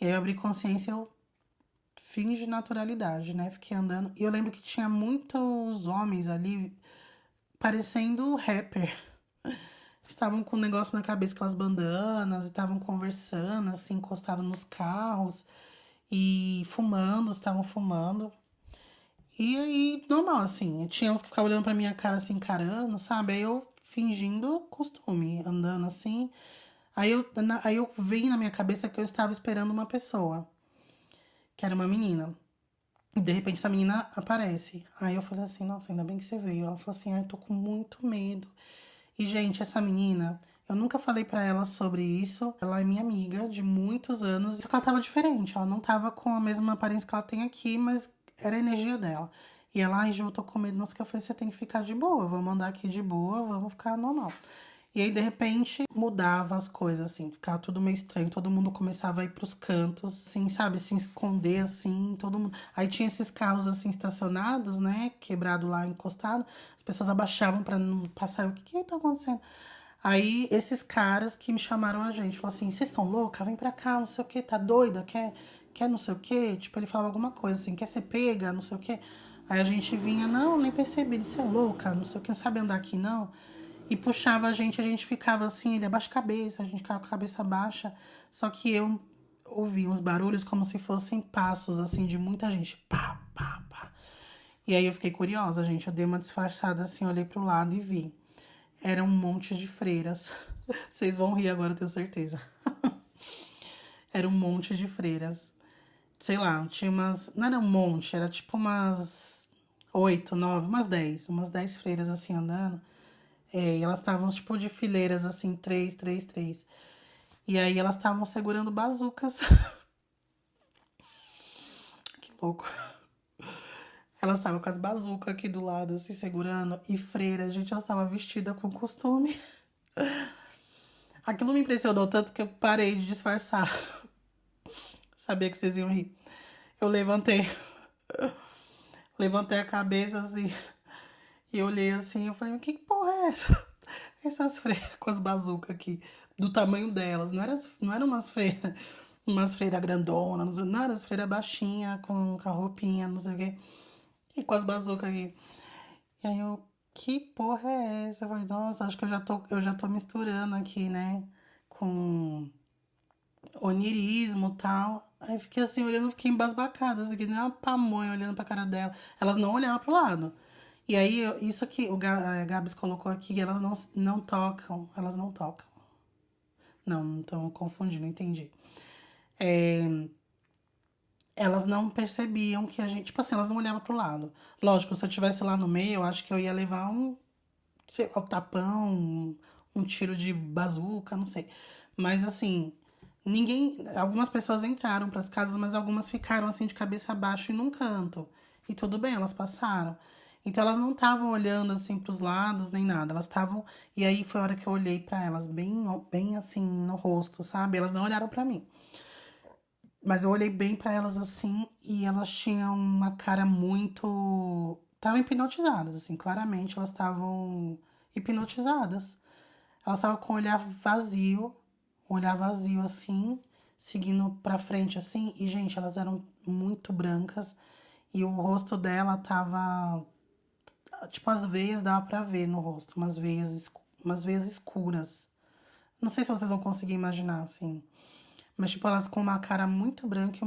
E aí eu abri consciência, eu fingi naturalidade, né? Fiquei andando. E eu lembro que tinha muitos homens ali parecendo rapper. Estavam com um negócio na cabeça, aquelas bandanas, e estavam conversando, assim, encostados nos carros e fumando, estavam fumando. E aí, normal, assim, tinha uns que ficavam olhando pra minha cara assim, encarando, sabe? Aí eu fingindo costume, andando assim. Aí eu vim na minha cabeça que eu estava esperando uma pessoa, que era uma menina. E de repente essa menina aparece. Aí eu falei assim, nossa, ainda bem que você veio. Ela falou assim, ai, tô com muito medo. E, gente, essa menina, eu nunca falei pra ela sobre isso. Ela é minha amiga de muitos anos. Só que ela tava diferente. Ela não tava com a mesma aparência que ela tem aqui, mas era a energia dela. E ela, ai, Ju, eu tô com medo. Nossa, que eu falei, você tem que ficar de boa. Vamos andar aqui de boa, vamos ficar normal. E aí, de repente, mudava as coisas, assim, ficava tudo meio estranho. Todo mundo começava a ir pros cantos, assim, sabe? Se esconder, assim, todo mundo. Aí tinha esses carros, assim, estacionados, né? Quebrado lá, encostado. As pessoas abaixavam pra não passar. O que tá acontecendo? Aí, esses caras que me chamaram a gente, falaram assim: vocês estão louca? Vem pra cá, não sei o que, tá doida? Quer não sei o que? Tipo, ele falava alguma coisa assim: quer ser pega, não sei o que. Aí a gente vinha: não, nem percebi, você é louca, não sei o que, não sabe andar aqui não. E puxava a gente ficava assim, ele abaixa a cabeça, a gente ficava com a cabeça baixa. Só que eu ouvia uns barulhos como se fossem passos, assim, de muita gente. Pá, pá, pá. E aí eu fiquei curiosa, gente. Eu dei uma disfarçada assim, olhei pro lado e vi. Era um monte de freiras. Vocês vão rir agora, eu tenho certeza. Era um monte de freiras. Sei lá, tinha umas. Não era um monte, era tipo umas 8, 9, umas 10 freiras assim andando. E elas estavam tipo de fileiras assim, três, três, três. E aí elas estavam segurando bazucas. Que louco. Elas estavam com as bazucas aqui do lado, assim, segurando. E freira, gente, elas estavam vestidas com costume. Aquilo me impressionou tanto que eu parei de disfarçar. Sabia que vocês iam rir. Eu levantei a cabeça assim e olhei assim. Eu falei, que porra é essa? Essas freiras com as bazucas aqui, do tamanho delas. Não eram umas freiras grandonas, não eram as freiras baixinhas, com a roupinha, não sei o quê. E com as bazucas aqui. E aí eu, que porra é essa? Eu falei, nossa, acho que eu já tô misturando aqui, né? Com onirismo e tal. Aí fiquei assim, olhando, fiquei embasbacada, assim, que nem uma pamonha olhando pra cara dela. Elas não olhavam pro lado. E aí, isso que a Gabs colocou aqui, elas não tocam. Elas não tocam. Não estão confundindo, entendi. É, elas não percebiam que a gente. Tipo assim, elas não olhavam pro lado. Lógico, se eu tivesse lá no meio, eu acho que eu ia levar um, sei lá, um tapão, um tiro de bazuca, não sei. Mas assim, ninguém. Algumas pessoas entraram para as casas, mas algumas ficaram assim de cabeça baixa e num canto. E tudo bem, elas passaram. Então elas não estavam olhando assim para os lados nem nada. Elas estavam. E aí foi a hora que eu olhei para elas, bem assim no rosto, sabe? Elas não olharam para mim. Mas eu olhei bem pra elas assim e elas tinham uma cara muito. Estavam hipnotizadas, assim, claramente elas estavam hipnotizadas. Elas estavam com o olhar vazio assim, seguindo pra frente assim. E, gente, elas eram muito brancas e o rosto dela tava. Tipo, as veias dava pra ver no rosto, umas veias escuras. Não sei se vocês vão conseguir imaginar, assim. Mas, tipo, elas com uma cara muito branca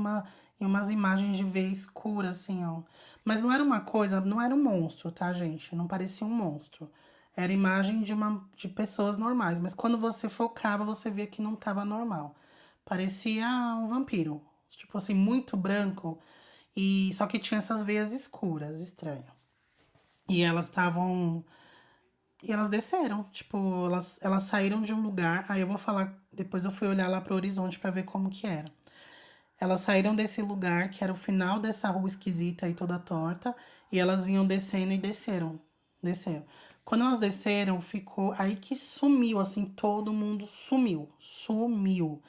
e umas imagens de veia escura, assim, ó. Mas não era uma coisa, não era um monstro, tá, gente? Não parecia um monstro. Era imagem de pessoas normais, mas quando você focava, você via que não tava normal. Parecia um vampiro, tipo assim, muito branco, e só que tinha essas veias escuras, estranho. E elas estavam. E elas desceram, tipo, elas saíram de um lugar. Aí eu vou falar. Depois eu fui olhar lá pro horizonte pra ver como que era. Elas saíram desse lugar, que era o final dessa rua esquisita e toda torta, e elas vinham descendo e desceram. Desceram. Quando elas desceram, ficou aí que sumiu, assim, todo mundo sumiu. Sumiu.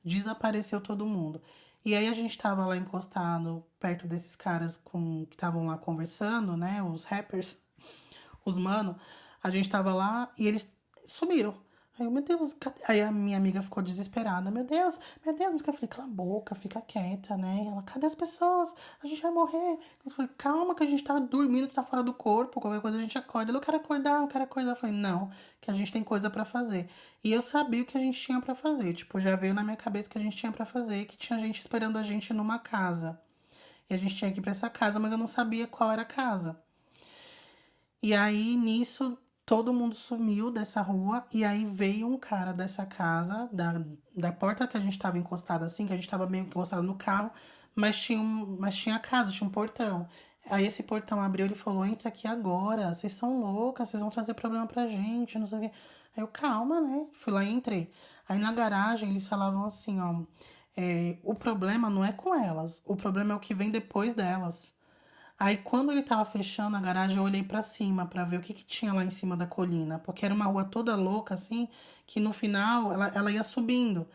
Desapareceu todo mundo. E aí a gente tava lá encostado, perto desses caras que estavam lá conversando, né? Os rappers, os mano. A gente tava lá e eles sumiram. Aí eu, meu Deus, aí a minha amiga ficou desesperada. Meu Deus. Eu falei, cala a boca, fica quieta, né? Ela, cadê as pessoas? A gente vai morrer. Eu falei, calma, que a gente tá dormindo, tá fora do corpo, qualquer coisa a gente acorda. Ela, eu quero acordar, eu quero acordar. Eu falei, não, que a gente tem coisa pra fazer. E eu sabia o que a gente tinha pra fazer. Tipo, já veio na minha cabeça que a gente tinha pra fazer, que tinha gente esperando a gente numa casa. E a gente tinha que ir pra essa casa, mas eu não sabia qual era a casa. E aí, nisso, todo mundo sumiu dessa rua. E aí veio um cara dessa casa, da porta que a gente tava encostado assim, que a gente tava meio que encostado no carro, mas tinha a casa, tinha um portão. Aí esse portão abriu, ele falou, entra aqui agora, vocês são loucas, vocês vão trazer problema pra gente, não sei o quê. Aí eu, calma, né? Fui lá e entrei. Aí na garagem eles falavam assim, ó, o problema não é com elas, o problema é o que vem depois delas. Aí quando ele tava fechando a garagem, eu olhei pra cima pra ver o que que tinha lá em cima da colina, porque era uma rua toda louca assim, que no final ela ia subindo.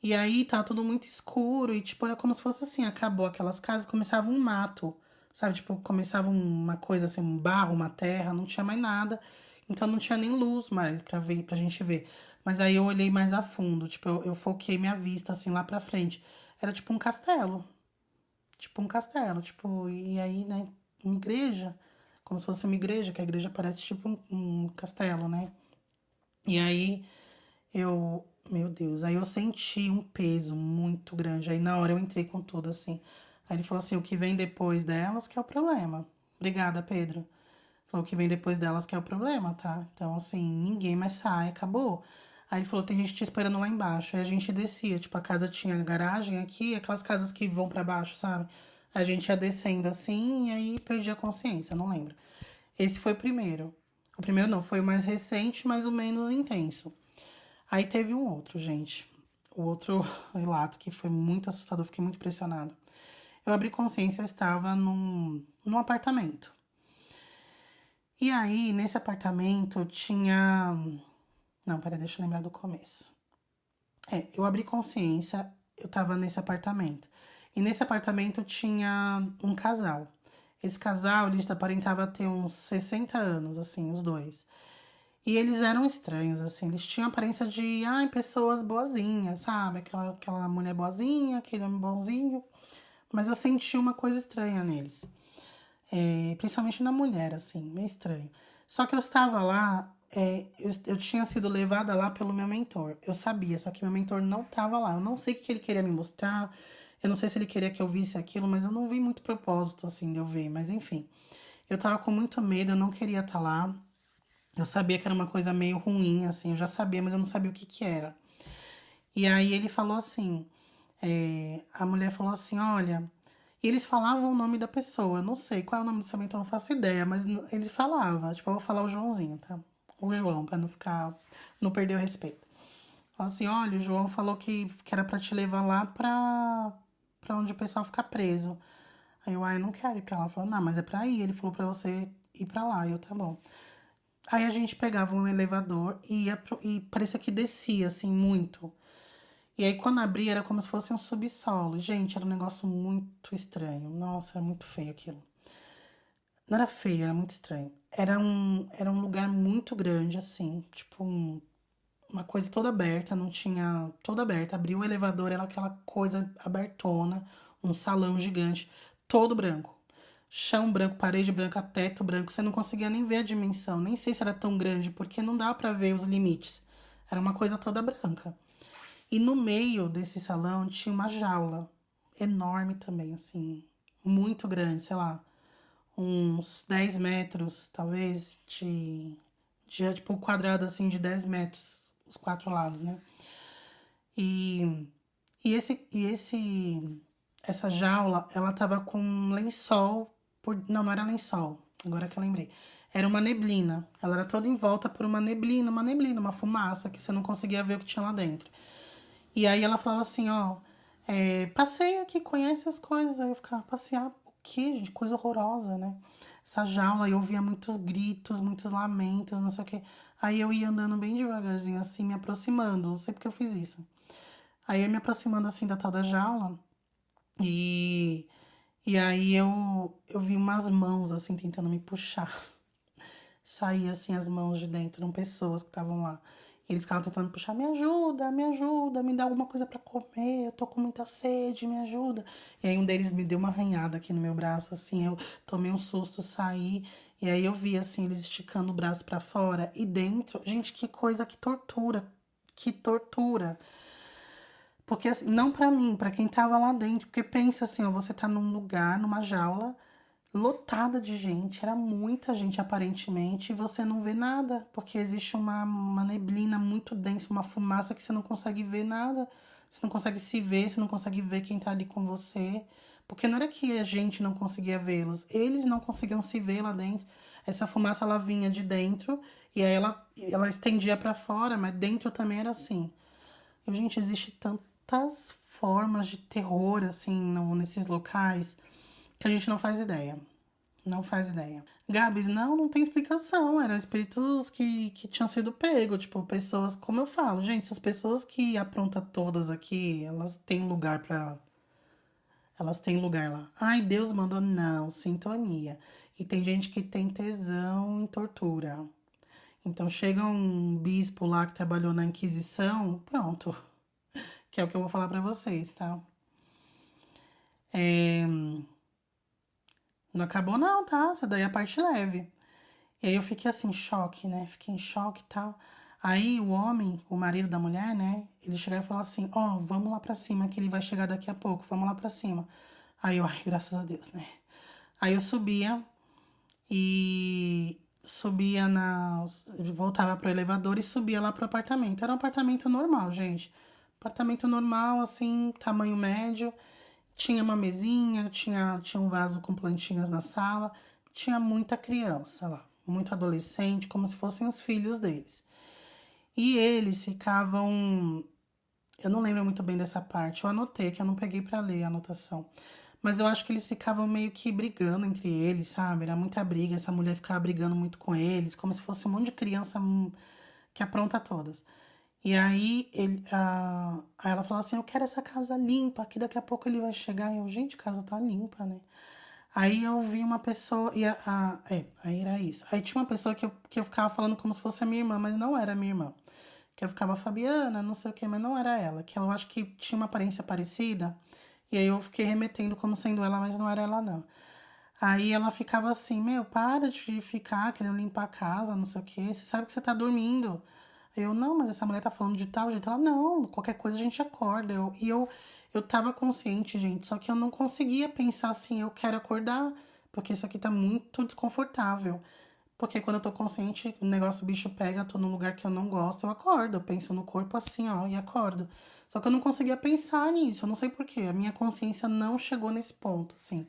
E aí tava tudo muito escuro e tipo era como se fosse assim, acabou aquelas casas, começava um mato, sabe? Tipo, começava uma coisa assim, um barro, uma terra, não tinha mais nada. Então não tinha nem luz mais pra ver, pra gente ver. Mas aí eu olhei mais a fundo, tipo, eu foquei minha vista assim lá pra frente. Era tipo um castelo. Tipo um castelo, tipo, e aí, né, uma igreja, como se fosse uma igreja, que a igreja parece tipo um castelo, né? E aí meu Deus, aí eu senti um peso muito grande. Aí na hora eu entrei com tudo assim. Aí ele falou assim: o que vem depois delas que é o problema. Obrigada, Pedro. Falou: o que vem depois delas que é o problema, tá? Então, assim, ninguém mais sai, acabou. Aí ele falou: tem gente te esperando lá embaixo. Aí a gente descia, tipo, a casa tinha garagem aqui, aquelas casas que vão pra baixo, sabe? A gente ia descendo assim e aí perdi a consciência, não lembro. Esse foi o primeiro. O primeiro não, foi o mais recente, mas o menos intenso. Aí teve um outro, gente. O outro relato que foi muito assustador, fiquei muito impressionado. Eu abri consciência, eu estava num apartamento. E aí, nesse apartamento tinha. Não, peraí, deixa eu lembrar do começo. Eu abri consciência, eu tava nesse apartamento. E nesse apartamento tinha um casal. Esse casal, eles aparentava ter uns 60 anos, assim, os dois. E eles eram estranhos, assim, eles tinham aparência de, ai, pessoas boazinhas, sabe? Aquela mulher boazinha, aquele homem bonzinho. Mas eu senti uma coisa estranha neles. Principalmente na mulher, assim, meio estranho. Só que eu estava lá, eu tinha sido levada lá pelo meu mentor. Eu sabia, só que meu mentor não estava lá. Eu não sei o que ele queria me mostrar, eu não sei se ele queria que eu visse aquilo, mas eu não vi muito propósito, assim, de eu ver. Mas enfim, eu tava com muito medo, eu não queria estar lá. Eu sabia que era uma coisa meio ruim, assim, eu já sabia, mas eu não sabia o que que era. E aí ele falou assim, a mulher falou assim, olha, e eles falavam o nome da pessoa, eu não sei qual é o nome do seu mentor, eu não faço ideia, mas ele falava, tipo, eu vou falar o Joãozinho, tá? O João, pra não ficar, não perder o respeito. Falou assim, olha, o João falou que era pra te levar lá pra onde o pessoal fica preso. Aí eu, não quero ir pra lá. Falou, não, mas é pra ir. Ele falou pra você ir pra lá. E eu, tá bom. Aí a gente pegava um elevador e e parecia que descia, assim, muito. E aí quando abria era como se fosse um subsolo. Gente, era um negócio muito estranho. Nossa, era muito feio aquilo. Não era feio, era muito estranho. Era um lugar muito grande, assim, tipo uma coisa toda aberta, não tinha. Toda aberta. Abriu o elevador, era aquela coisa abertona, um salão gigante, todo branco. Chão branco, parede branca, teto branco. Você não conseguia nem ver a dimensão. Nem sei se era tão grande, porque não dava pra ver os limites. Era uma coisa toda branca. E no meio desse salão tinha uma jaula enorme também, assim, muito grande, sei lá, uns 10 metros, talvez, tipo, quadrado, assim, de 10 metros, os quatro lados, né? E, essa jaula, ela tava com um lençol, não, não era lençol, agora que eu lembrei. Era uma neblina, ela era toda em volta por uma neblina, uma fumaça, que você não conseguia ver o que tinha lá dentro. E aí ela falava assim, ó, passeia aqui, conhece as coisas. Aí eu ficava, passear o quê, gente? Coisa horrorosa, né? Essa jaula, eu ouvia muitos gritos, muitos lamentos, não sei o quê. Aí eu ia andando bem devagarzinho, assim, me aproximando. Não sei porque eu fiz isso. Aí eu ia me aproximando, assim, da tal da jaula. E, e aí eu vi umas mãos, assim, tentando me puxar. Saía assim as mãos de dentro, eram pessoas que estavam lá. Eles ficavam tentando me puxar, me ajuda, me dá alguma coisa pra comer, eu tô com muita sede, me ajuda. E aí um deles me deu uma arranhada aqui no meu braço, assim, eu tomei um susto, saí, e aí eu vi assim eles esticando o braço pra fora e dentro, gente, que coisa, que tortura, que tortura. Porque assim, não pra mim, pra quem tava lá dentro, porque pensa assim, ó, você tá num lugar, numa jaula lotada de gente, era muita gente aparentemente, e você não vê nada, porque existe uma neblina muito densa, uma fumaça que você não consegue ver nada, você não consegue se ver, você não consegue ver quem tá ali com você, porque não era que a gente não conseguia vê-los, eles não conseguiam se ver lá dentro. Essa fumaça ela vinha de dentro e aí ela estendia para fora, mas dentro também era assim. Eu, gente, existe tantas formas de terror assim nesses locais que a gente não faz ideia. Não faz ideia. Gabs, não, não tem explicação. Eram espíritos que tinham sido pegos. Tipo, pessoas, como eu falo, gente, essas pessoas que aprontam todas aqui, elas têm lugar pra. Elas têm lugar lá. Ai, Deus mandou, não, sintonia. E tem gente que tem tesão em tortura. Então chega um bispo lá que trabalhou na Inquisição, pronto. Que é o que eu vou falar pra vocês, tá? É, não acabou, não, tá? Essa daí é a parte leve. E aí eu fiquei assim, em choque, né? Fiquei em choque e tal. Aí o homem, o marido da mulher, né? Ele chegou e falou assim: ó, vamos lá pra cima, que ele vai chegar daqui a pouco, vamos lá pra cima. Aí eu, ai, graças a Deus, né? Aí eu subia e subia na. Voltava pro elevador e subia lá pro apartamento. Era um apartamento normal, gente. Apartamento normal, assim, tamanho médio. Tinha uma mesinha, tinha um vaso com plantinhas na sala, tinha muita criança lá, muito adolescente, como se fossem os filhos deles. E eles ficavam. Eu não lembro muito bem dessa parte, eu anotei, que eu não peguei pra ler a anotação. Mas eu acho que eles ficavam meio que brigando entre eles, sabe? Era muita briga, essa mulher ficava brigando muito com eles, como se fosse um monte de criança que apronta todas. E aí, aí ela falou assim: eu quero essa casa limpa, que daqui a pouco ele vai chegar. E eu, gente, a casa tá limpa, né? Aí eu vi uma pessoa, aí era isso. Aí tinha uma pessoa que eu ficava falando como se fosse a minha irmã, mas não era a minha irmã. Que eu ficava, Fabiana, não sei o quê, mas não era ela. Que eu acho que tinha uma aparência parecida. E aí eu fiquei remetendo como sendo ela, mas não era ela, não. Aí ela ficava assim, meu, para de ficar querendo limpar a casa, não sei o quê. Você sabe que você tá dormindo. Aí eu, não, mas essa mulher tá falando de tal jeito. Ela, não, qualquer coisa a gente acorda. Eu tava consciente, gente, só que eu não conseguia pensar assim, eu quero acordar, porque isso aqui tá muito desconfortável. Porque quando eu tô consciente, o negócio, o bicho pega, eu tô num lugar que eu não gosto, eu acordo. Eu penso no corpo assim, ó, e acordo. Só que eu não conseguia pensar nisso, eu não sei porquê. A minha consciência não chegou nesse ponto, assim,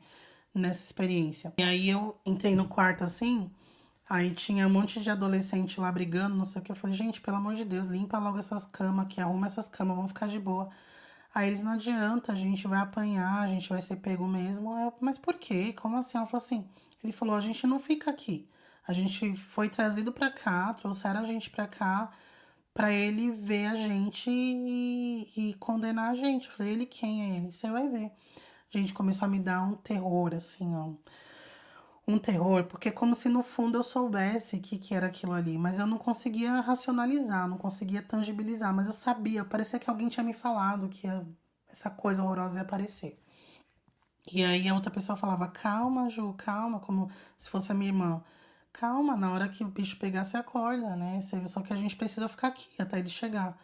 nessa experiência. E aí eu entrei no quarto assim, aí tinha um monte de adolescente lá brigando, não sei o que. Eu falei, gente, pelo amor de Deus, limpa logo essas camas aqui, arruma essas camas, vamos ficar de boa. Aí eles, não adianta, a gente vai apanhar, a gente vai ser pego mesmo. Eu, mas por quê? Como assim? Ela falou assim, ele falou, a gente não fica aqui. A gente foi trazido pra cá, trouxeram a gente pra cá pra ele ver a gente e condenar a gente. Eu falei, ele quem é ele? Você vai ver. Gente, começou a me dar um terror, assim, ó. Um terror, porque é como se no fundo eu soubesse o que era aquilo ali, mas eu não conseguia racionalizar, não conseguia tangibilizar, mas eu sabia, parecia que alguém tinha me falado que essa coisa horrorosa ia aparecer. E aí a outra pessoa falava, calma, Ju, calma, como se fosse a minha irmã. Calma, na hora que o bicho pegar, você acorda, né? Só que a gente precisa ficar aqui até ele chegar.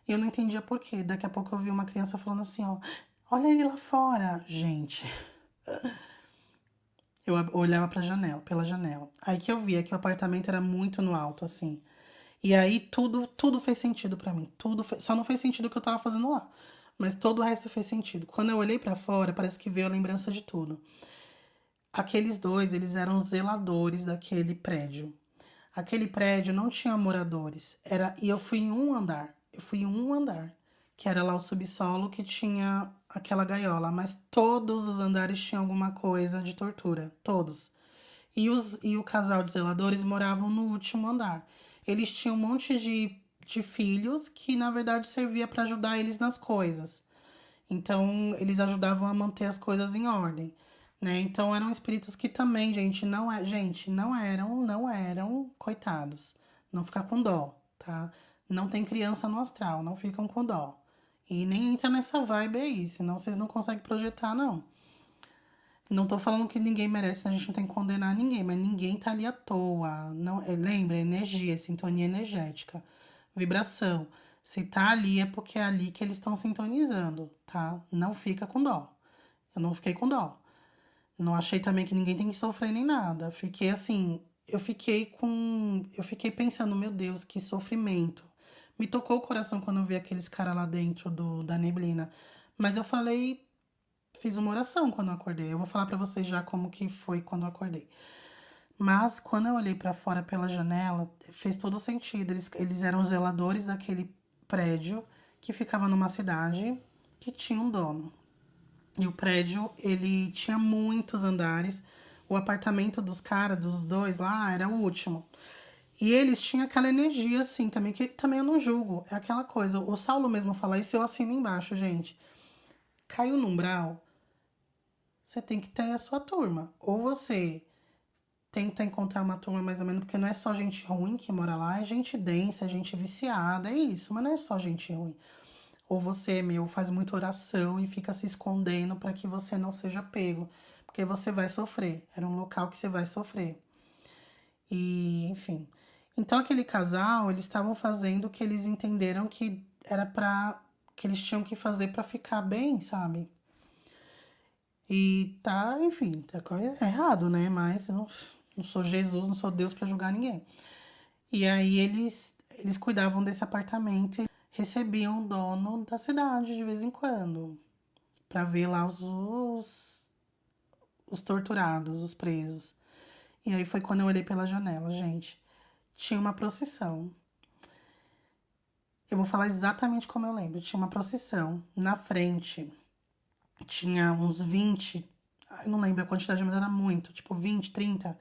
E eu não entendia por quê. Daqui a pouco eu vi uma criança falando assim, ó, olha ele lá fora. Gente, Olhava pra janela, pela janela. Aí que eu via que o apartamento era muito no alto, assim. E aí tudo fez sentido pra mim. Só não fez sentido o que eu tava fazendo lá. Mas todo o resto fez sentido. Quando eu olhei pra fora, parece que veio a lembrança de tudo. Aqueles dois, eles eram zeladores daquele prédio. Aquele prédio não tinha moradores. E eu fui em um andar. Eu fui em um andar, que era lá o subsolo que tinha aquela gaiola, mas todos os andares tinham alguma coisa de tortura, todos. E o casal de zeladores moravam no último andar. Eles tinham um monte de filhos que, na verdade, servia para ajudar eles nas coisas. Então, eles ajudavam a manter as coisas em ordem, né? Então, eram espíritos que também, gente, não eram coitados. Não ficar com dó, tá? Não tem criança no astral, não ficam com dó. E nem entra nessa vibe aí, senão vocês não conseguem projetar, não. Não tô falando que ninguém merece, a gente não tem que condenar ninguém, mas ninguém tá ali à toa. Não, lembra, é energia, é sintonia energética, vibração. Se tá ali é porque é ali que eles estão sintonizando, tá? Não fica com dó. Eu não fiquei com dó. Não achei também que ninguém tem que sofrer nem nada. Fiquei assim, eu fiquei pensando, meu Deus, que sofrimento. Me tocou o coração quando eu vi aqueles caras lá dentro da neblina. Mas eu falei, fiz uma oração quando eu acordei. Eu vou falar pra vocês já como que foi quando eu acordei. Mas quando eu olhei pra fora pela janela, fez todo sentido. Eles eram zeladores daquele prédio que ficava numa cidade que tinha um dono. E o prédio, ele tinha muitos andares. O apartamento dos caras, dos dois lá, era o último. E eles tinham aquela energia, assim, também, que também eu não julgo. É aquela coisa. O Saulo mesmo fala isso, eu assino embaixo, gente. Caiu no umbral, você tem que ter a sua turma. Ou você tenta encontrar uma turma mais ou menos, porque não é só gente ruim que mora lá, é gente densa, é gente viciada, é isso, mas não é só gente ruim. Ou você, meu, faz muita oração e fica se escondendo para que você não seja pego, porque você vai sofrer. Era um local que você vai sofrer. E, enfim. Então aquele casal, eles estavam fazendo o que eles entenderam que era pra que eles tinham que fazer para ficar bem, sabe? E tá, enfim, tá errado, né? Mas eu não sou Jesus, não sou Deus pra julgar ninguém. E aí eles cuidavam desse apartamento e recebiam o dono da cidade de vez em quando, pra ver lá os torturados, os presos. E aí foi quando eu olhei pela janela, gente. Tinha uma procissão. Eu vou falar exatamente como eu lembro. Tinha uma procissão na frente. Tinha uns 20, eu não lembro a quantidade, mas era muito, tipo 20, 30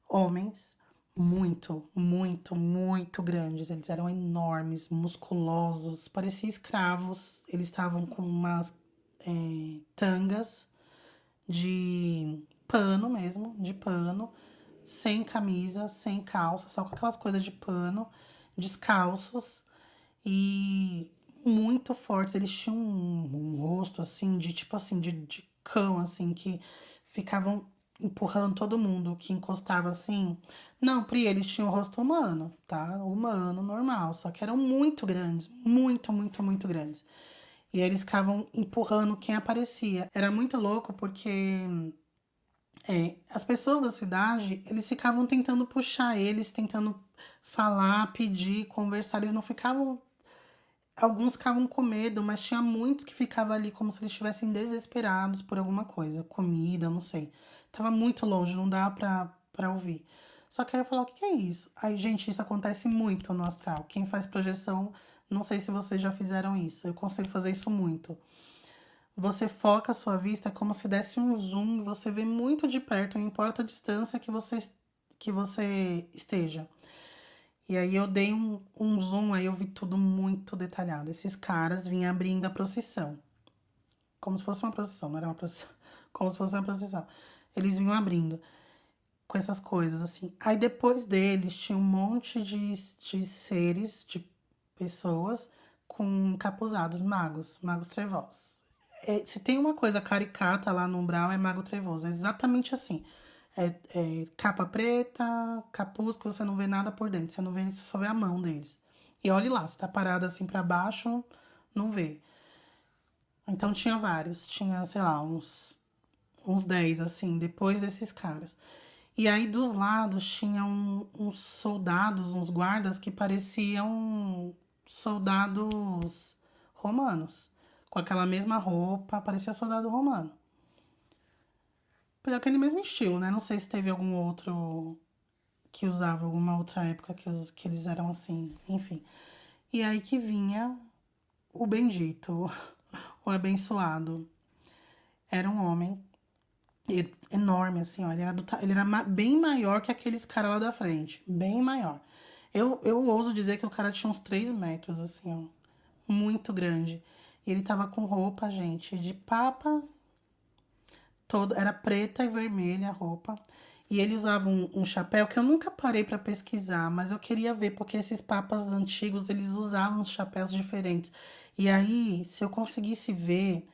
homens, muito grandes. Eles eram enormes, musculosos, pareciam escravos. Eles estavam com umas tangas de pano mesmo, de pano, sem camisa, sem calça, só com aquelas coisas de pano, descalços e muito fortes. Eles tinham um rosto assim, de tipo assim, de cão, assim, que ficavam empurrando todo mundo que encostava assim. Não, Pri, eles tinham o rosto humano, tá? Humano, normal. Só que eram muito grandes, muito grandes. E eles ficavam empurrando quem aparecia. Era muito louco porque as pessoas da cidade, eles ficavam tentando puxar eles, tentando falar, pedir, conversar. Eles não ficavam. Alguns ficavam com medo, mas tinha muitos que ficavam ali como se eles estivessem desesperados por alguma coisa, comida, não sei. Tava muito longe, não dá pra ouvir. Só que aí eu falava, o que é isso? Aí, gente, isso acontece muito no astral. Quem faz projeção, não sei se vocês já fizeram isso, eu consigo fazer isso muito. Você foca a sua vista como se desse um zoom, e você vê muito de perto, não importa a distância que você esteja. E aí eu dei um zoom, aí eu vi tudo muito detalhado. Esses caras vinham abrindo a procissão. Como se fosse uma procissão, não era uma procissão. Como se fosse uma procissão. Eles vinham abrindo com essas coisas, assim. Aí depois deles tinha um monte de seres, de pessoas com encapuzados, magos trevosos. Se tem uma coisa caricata lá no umbral, é mago trevoso. É exatamente assim. É capa preta, capuz que você não vê nada por dentro. Você não vê, você só vê a mão deles. E olhe lá, se tá parado assim pra baixo, não vê. Então tinha vários. Tinha, sei lá, uns uns 10 assim, depois desses caras. E aí dos lados tinha uns soldados, uns guardas que pareciam soldados romanos. Com aquela mesma roupa, parecia soldado romano. Por aquele mesmo estilo, né? Não sei se teve algum outro que usava, alguma outra época que eles eram assim, enfim. E aí que vinha o bendito, o abençoado. Era um homem enorme, assim, ó. Ele era bem maior que aqueles caras lá da frente. Bem maior. Eu ouso dizer que o cara tinha uns 3 metros, assim, ó. Muito grande. E ele tava com roupa, gente, de papa. Era preta e vermelha a roupa. E ele usava um chapéu que eu nunca parei pra pesquisar, mas eu queria ver, porque esses papas antigos, eles usavam uns chapéus diferentes. E aí, se eu conseguisse ver,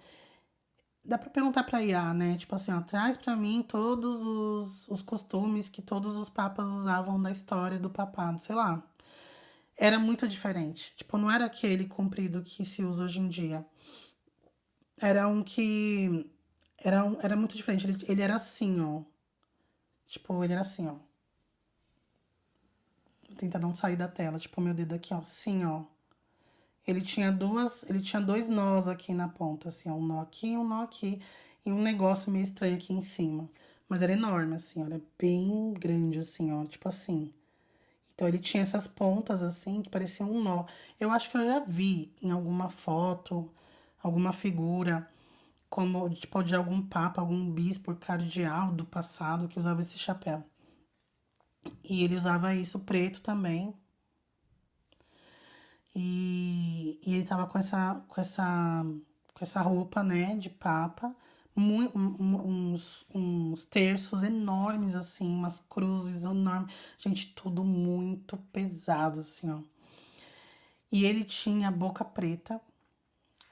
dá pra perguntar pra IA, né? Tipo assim, ó, traz pra mim todos os costumes que todos os papas usavam da história do papado, sei lá. Era muito diferente. Tipo, não era aquele comprido que se usa hoje em dia. Era um que. Era muito diferente. Ele era assim, ó. Tipo, ele era assim, ó. Vou tentar não sair da tela. Tipo, meu dedo aqui, ó. Assim, ó. Ele tinha dois nós aqui na ponta, assim, ó. Um nó aqui e um nó aqui. E um negócio meio estranho aqui em cima. Mas era enorme, assim, ó. Era bem grande, assim, ó. Tipo assim. Então ele tinha essas pontas, assim, que pareciam um nó. Eu acho que eu já vi em alguma foto, alguma figura, como, tipo, de algum papa, algum bispo cardeal do passado que usava esse chapéu. E ele usava isso preto também. E ele tava com essa roupa, né, de papa, uns terços enormes, assim, umas cruzes enormes. Gente, tudo muito pesado, assim, ó. E ele tinha a boca preta,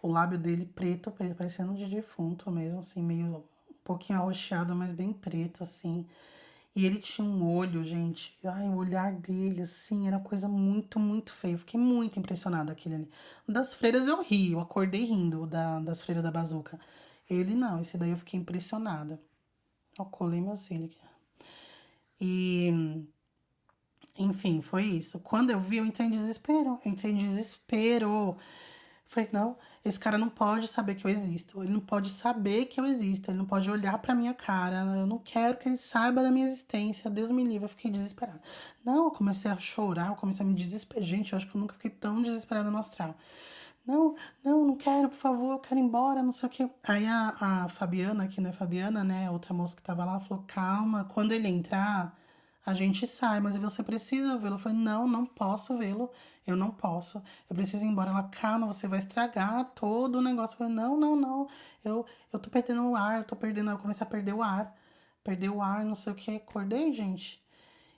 o lábio dele preto, preto, parecendo de defunto mesmo, assim, meio um pouquinho arroxeado, mas bem preto, assim. E ele tinha um olho, gente. Ai, o olhar dele, assim, era coisa muito, muito feia. Eu fiquei muito impressionada aquele ali. O das freiras eu ri, eu acordei rindo das freiras da bazuca. Ele não, esse daí eu fiquei impressionada. Eu colei meu cílio aqui. E, enfim, foi isso. Quando eu vi, eu entrei em desespero. Eu entrei em desespero. Falei, não, esse cara não pode saber que eu existo. Ele não pode saber que eu existo. Ele não pode olhar pra minha cara. Eu não quero que ele saiba da minha existência. Deus me livre, eu fiquei desesperada. Não, eu comecei a chorar, eu comecei a me desesperar. Gente, eu acho que eu nunca fiquei tão desesperada no astral. Não, não, não quero, por favor, eu quero ir embora, não sei o quê. Aí a Fabiana, que não é Fabiana, né? A outra moça que tava lá, falou: calma, quando ele entrar, a gente sai, mas você precisa vê-lo. Eu falei: não, não posso vê-lo, eu não posso, eu preciso ir embora. Ela: calma, você vai estragar todo o negócio. Eu falei: não, não, não, eu tô perdendo o ar, eu tô perdendo. Eu comecei a perder o ar, não sei o quê. Acordei, gente.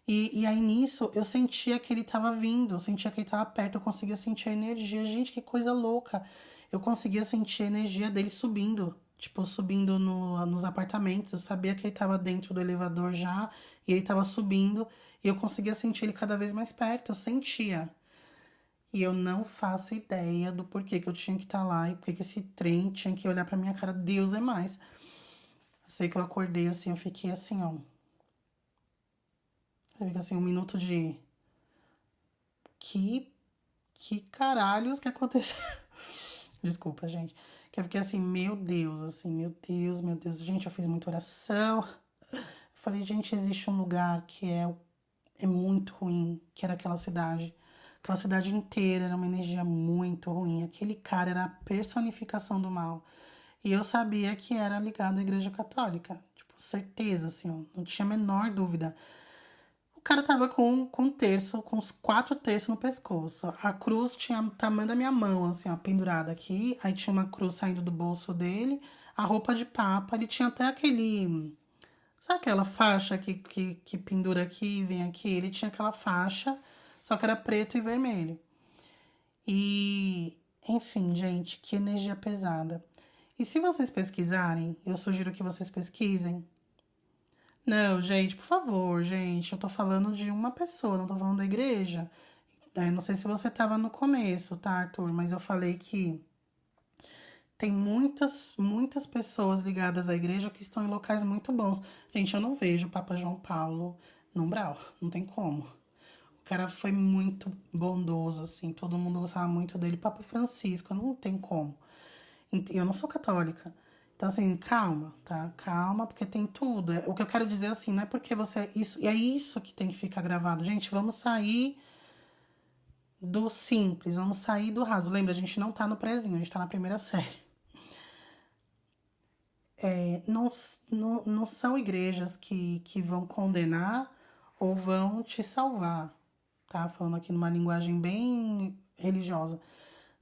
E aí nisso eu sentia que ele tava vindo, eu sentia que ele tava perto, eu conseguia sentir a energia. Gente, que coisa louca. Eu conseguia sentir a energia dele subindo, tipo, subindo nos apartamentos. Eu sabia que ele tava dentro do elevador já, e ele tava subindo, e eu conseguia sentir ele cada vez mais perto, eu sentia. E eu não faço ideia do porquê que eu tinha que estar lá e porquê que esse trem tinha que olhar pra minha cara. Deus é mais. Eu sei que eu acordei assim, eu fiquei assim, ó. Eu fiquei assim, um minuto de. Que que caralhos que aconteceu? Desculpa, gente. Que eu fiquei assim, meu Deus, assim, meu Deus, meu Deus. Gente, eu fiz muita oração. Eu falei, gente, existe um lugar que é muito ruim, que era aquela cidade. Aquela cidade inteira era uma energia muito ruim. Aquele cara era a personificação do mal. E eu sabia que era ligado à Igreja Católica. Tipo, certeza, assim, ó. Não tinha a menor dúvida. O cara tava com um terço, com os 4 terços no pescoço. A cruz tinha o tamanho da minha mão, assim, ó, pendurada aqui. Aí tinha uma cruz saindo do bolso dele. A roupa de papa. Ele tinha até aquele. Sabe aquela faixa que pendura aqui e vem aqui? Ele tinha aquela faixa, só que era preto e vermelho. E, enfim, gente, que energia pesada. E se vocês pesquisarem, eu sugiro que vocês pesquisem. Não, gente, por favor, gente, eu tô falando de uma pessoa, não tô falando da igreja. Não sei se você tava no começo, tá, Arthur? Mas eu falei que Tem muitas pessoas ligadas à igreja que estão em locais muito bons. Gente, eu não vejo o Papa João Paulo no umbral, não tem como. O cara foi muito bondoso, assim, todo mundo gostava muito dele. Papa Francisco, não tem como. Eu não sou católica. Então, assim, calma, tá? Calma, porque tem tudo. O que eu quero dizer, assim, não é porque você é isso. E é isso que tem que ficar gravado. Gente, vamos sair do simples, vamos sair do raso. Lembra, a gente não tá no prezinho, a gente tá na primeira série. Não são igrejas que vão condenar ou vão te salvar, tá? Falando aqui numa linguagem bem religiosa.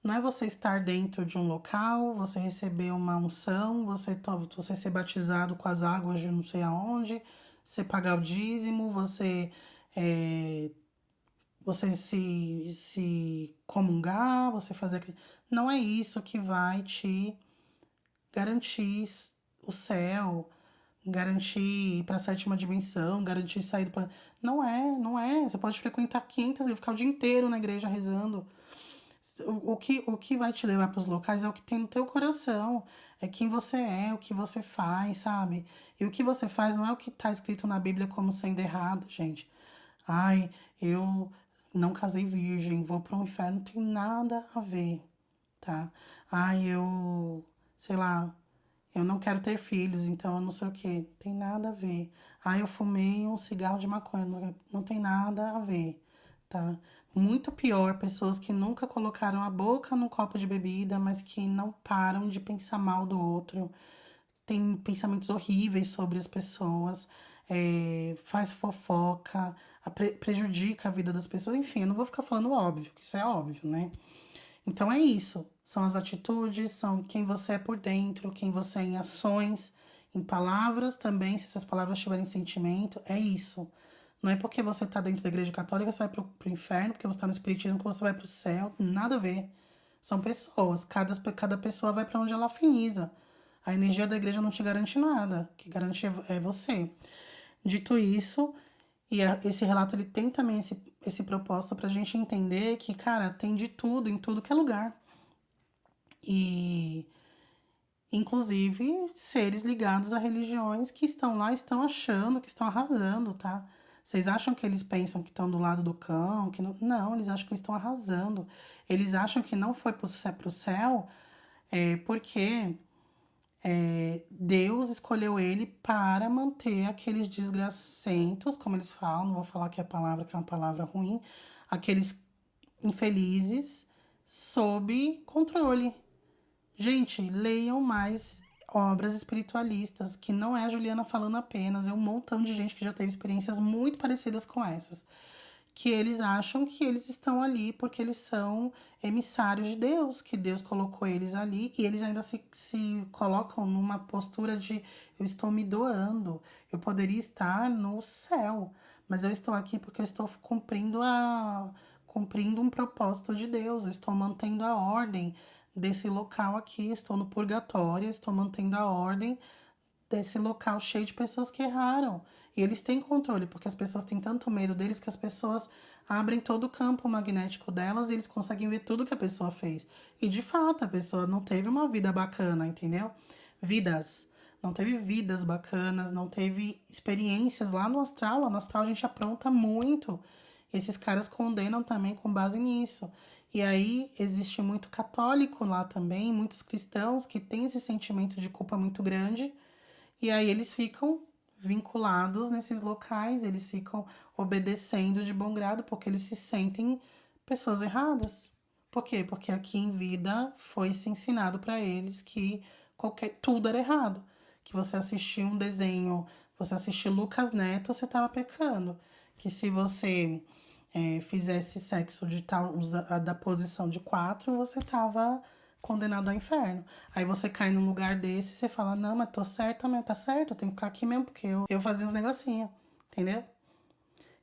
Não é você estar dentro de um local, você receber uma unção, você ser batizado com as águas de não sei aonde, você pagar o dízimo, é, você se comungar, você fazer aquilo. Não é isso que vai te garantir o céu, garantir ir para a sétima dimensão, garantir sair do planeta. Não é. Você pode frequentar 500 e ficar o dia inteiro na igreja rezando. O que vai te levar para os locais é o que tem no teu coração, é quem você é, o que você faz, sabe? E o que você faz não é o que está escrito na Bíblia como sendo errado, gente. Ai, eu não casei virgem, vou para o inferno, não tem nada a ver, tá? Ai, sei lá, eu não quero ter filhos, então eu não sei o que. Tem nada a ver. Ah, eu fumei um cigarro de maconha. Não tem nada a ver, tá? Muito pior, pessoas que nunca colocaram a boca num copo de bebida, mas que não param de pensar mal do outro. Tem pensamentos horríveis sobre as pessoas, faz fofoca, prejudica a vida das pessoas. Enfim, eu não vou ficar falando óbvio, que isso é óbvio, né? Então é isso. São as atitudes, são quem você é por dentro, quem você é em ações, em palavras também, se essas palavras tiverem sentimento, é isso. Não é porque você tá dentro da igreja católica que você vai pro inferno, porque você tá no espiritismo que você vai pro céu, nada a ver. São pessoas, cada pessoa vai para onde ela afiniza. A energia da igreja não te garante nada, o que garante é você. Dito isso, esse relato ele tem também esse propósito pra gente entender que, cara, tem de tudo, em tudo que é lugar. E, inclusive, seres ligados a religiões que estão lá, estão achando que estão arrasando, tá? Vocês acham que eles pensam que estão do lado do cão? Que não, eles acham que estão arrasando. Eles acham que não foi pro céu porque Deus escolheu ele para manter aqueles desgracentos, como eles falam, não vou falar que é a palavra que é uma palavra ruim, aqueles infelizes sob controle. Gente, leiam mais obras espiritualistas, que não é a Juliana falando apenas, é um montão de gente que já teve experiências muito parecidas com essas. Que eles acham que eles estão ali porque eles são emissários de Deus, que Deus colocou eles ali e eles ainda se colocam numa postura de eu estou me doando, eu poderia estar no céu, mas eu estou aqui porque eu estou cumprindo um propósito de Deus, eu estou mantendo a ordem desse local aqui, estou no purgatório, estou mantendo a ordem desse local cheio de pessoas que erraram. E eles têm controle, porque as pessoas têm tanto medo deles que as pessoas abrem todo o campo magnético delas e eles conseguem ver tudo que a pessoa fez. E de fato, a pessoa não teve uma vida bacana, entendeu? Vidas. Não teve vidas bacanas, não teve experiências lá no astral. Lá no astral a gente apronta muito. Esses caras condenam também com base nisso. E aí existe muito católico lá também, muitos cristãos que têm esse sentimento de culpa muito grande e aí eles ficam vinculados nesses locais, eles ficam obedecendo de bom grado porque eles se sentem pessoas erradas. Por quê? Porque aqui em vida foi se ensinado para eles que tudo era errado. Que você assistir um desenho, você assistir Lucas Neto, você estava pecando. Que se você fizesse sexo de tal, da posição de quatro, você estava condenado ao inferno. Aí você cai num lugar desse e você fala, não, mas tô certa mesmo, tá certo, eu tenho que ficar aqui mesmo, porque eu fazia uns negocinhos, entendeu?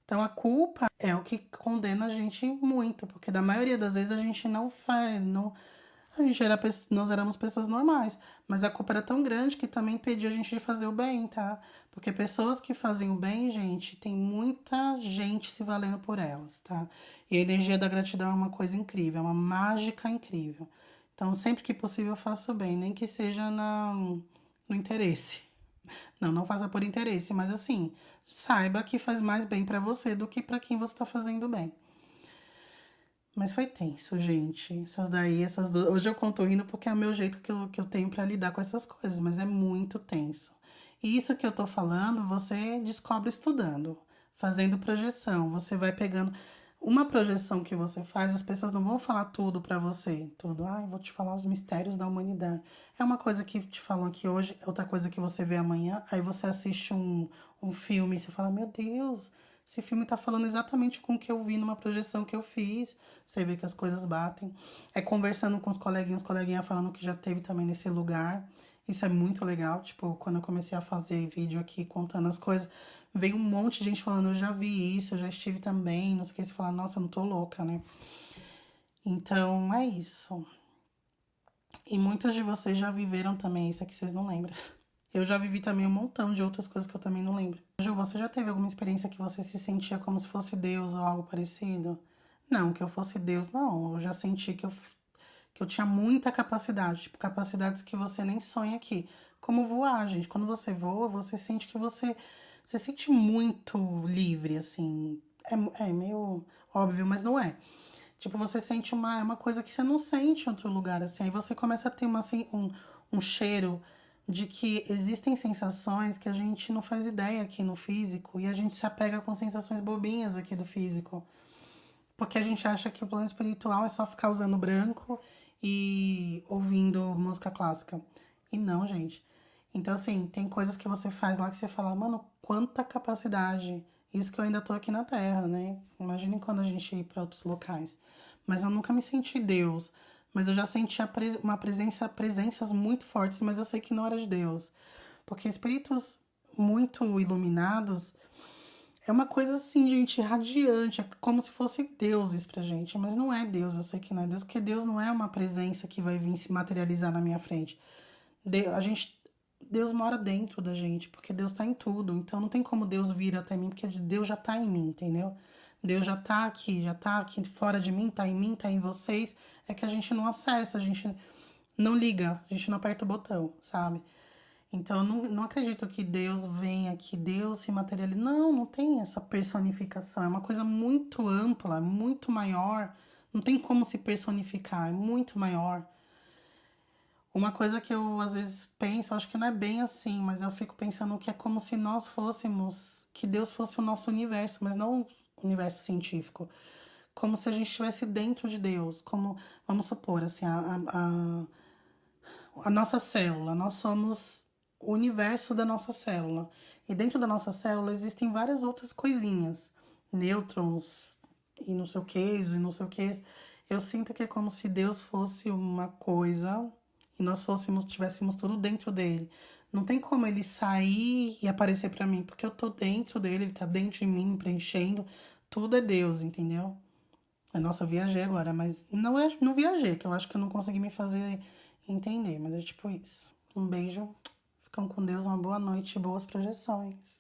Então a culpa é o que condena a gente muito, porque da maioria das vezes a gente não faz, não, nós éramos pessoas normais, mas a culpa era tão grande que também impediu a gente de fazer o bem, tá? Porque pessoas que fazem o bem, gente, tem muita gente se valendo por elas, tá? E a energia da gratidão é uma coisa incrível, é uma mágica incrível. Então, sempre que possível, eu faço bem, nem que seja no interesse. Não, não faça por interesse, mas assim, saiba que faz mais bem pra você do que pra quem você tá fazendo bem. Mas foi tenso, gente. Essas daí, essas duas. Hoje eu conto rindo porque é o meu jeito que eu tenho pra lidar com essas coisas, mas é muito tenso. E isso que eu tô falando, você descobre estudando, fazendo projeção. Você vai pegando. Uma projeção que você faz, as pessoas não vão falar tudo pra você. Tudo. Ai, vou te falar os mistérios da humanidade. É uma coisa que te falam aqui hoje, é outra coisa que você vê amanhã. Aí você assiste um filme e você fala: Meu Deus, esse filme tá falando exatamente com o que eu vi numa projeção que eu fiz. Você vê que as coisas batem. É conversando com os coleguinhas falando que já teve também nesse lugar. Isso é muito legal. Tipo, quando eu comecei a fazer vídeo aqui contando as coisas, veio um monte de gente falando, eu já vi isso, eu já estive também, não sei o que. Você fala, nossa, eu não tô louca, né? Então, é isso. E muitos de vocês já viveram também isso, é que vocês não lembram. Eu já vivi também um montão de outras coisas que eu também não lembro. Ju, você já teve alguma experiência que você se sentia como se fosse Deus ou algo parecido? Não, que eu fosse Deus, não. Eu já senti que eu tinha muita capacidade, tipo, capacidades que você nem sonha aqui. Como voar, gente. Quando você voa, você sente que você se sente muito livre, assim. É meio óbvio, mas não é. Tipo, você sente uma coisa que você não sente em outro lugar, assim. Aí você começa a ter um cheiro de que existem sensações que a gente não faz ideia aqui no físico e a gente se apega com sensações bobinhas aqui do físico. Porque a gente acha que o plano espiritual é só ficar usando branco e ouvindo música clássica. E não, gente. Então, assim, tem coisas que você faz lá que você fala, mano, quanta capacidade. Isso que eu ainda tô aqui na Terra, né? Imaginem quando a gente ir para outros locais. Mas eu nunca me senti Deus. Mas eu já senti uma presenças muito fortes, mas eu sei que não era de Deus. Porque espíritos muito iluminados é uma coisa assim, gente, radiante, é como se fosse deuses pra gente, mas não é Deus, eu sei que não é Deus, porque Deus não é uma presença que vai vir se materializar na minha frente. A gente, Deus mora dentro da gente, porque Deus tá em tudo, então não tem como Deus vir até mim, porque Deus já tá em mim, entendeu? Deus já tá aqui fora de mim, tá em mim, tá em vocês, é que a gente não acessa, a gente não liga, a gente não aperta o botão, sabe? Então, eu não acredito que Deus venha, que Deus se materialize. Não, não tem essa personificação. É uma coisa muito ampla, muito maior. Não tem como se personificar, é muito maior. Uma coisa que eu às vezes penso, acho que não é bem assim, mas eu fico pensando que é como se nós fôssemos, que Deus fosse o nosso universo, mas não o universo científico. Como se a gente estivesse dentro de Deus. Como, vamos supor, assim, a nossa célula, nós somos o universo da nossa célula. E dentro da nossa célula existem várias outras coisinhas, nêutrons e não sei o que, e não sei o que. Eu sinto que é como se Deus fosse uma coisa e nós fôssemos, tivéssemos tudo dentro dele. Não tem como ele sair e aparecer pra mim, porque eu tô dentro dele, ele tá dentro de mim, me preenchendo. Tudo é Deus, entendeu? Nossa, eu viajei agora, mas não viajei, que eu acho que eu não consegui me fazer entender, mas é tipo isso. Um beijo, ficam com Deus, uma boa noite, boas projeções.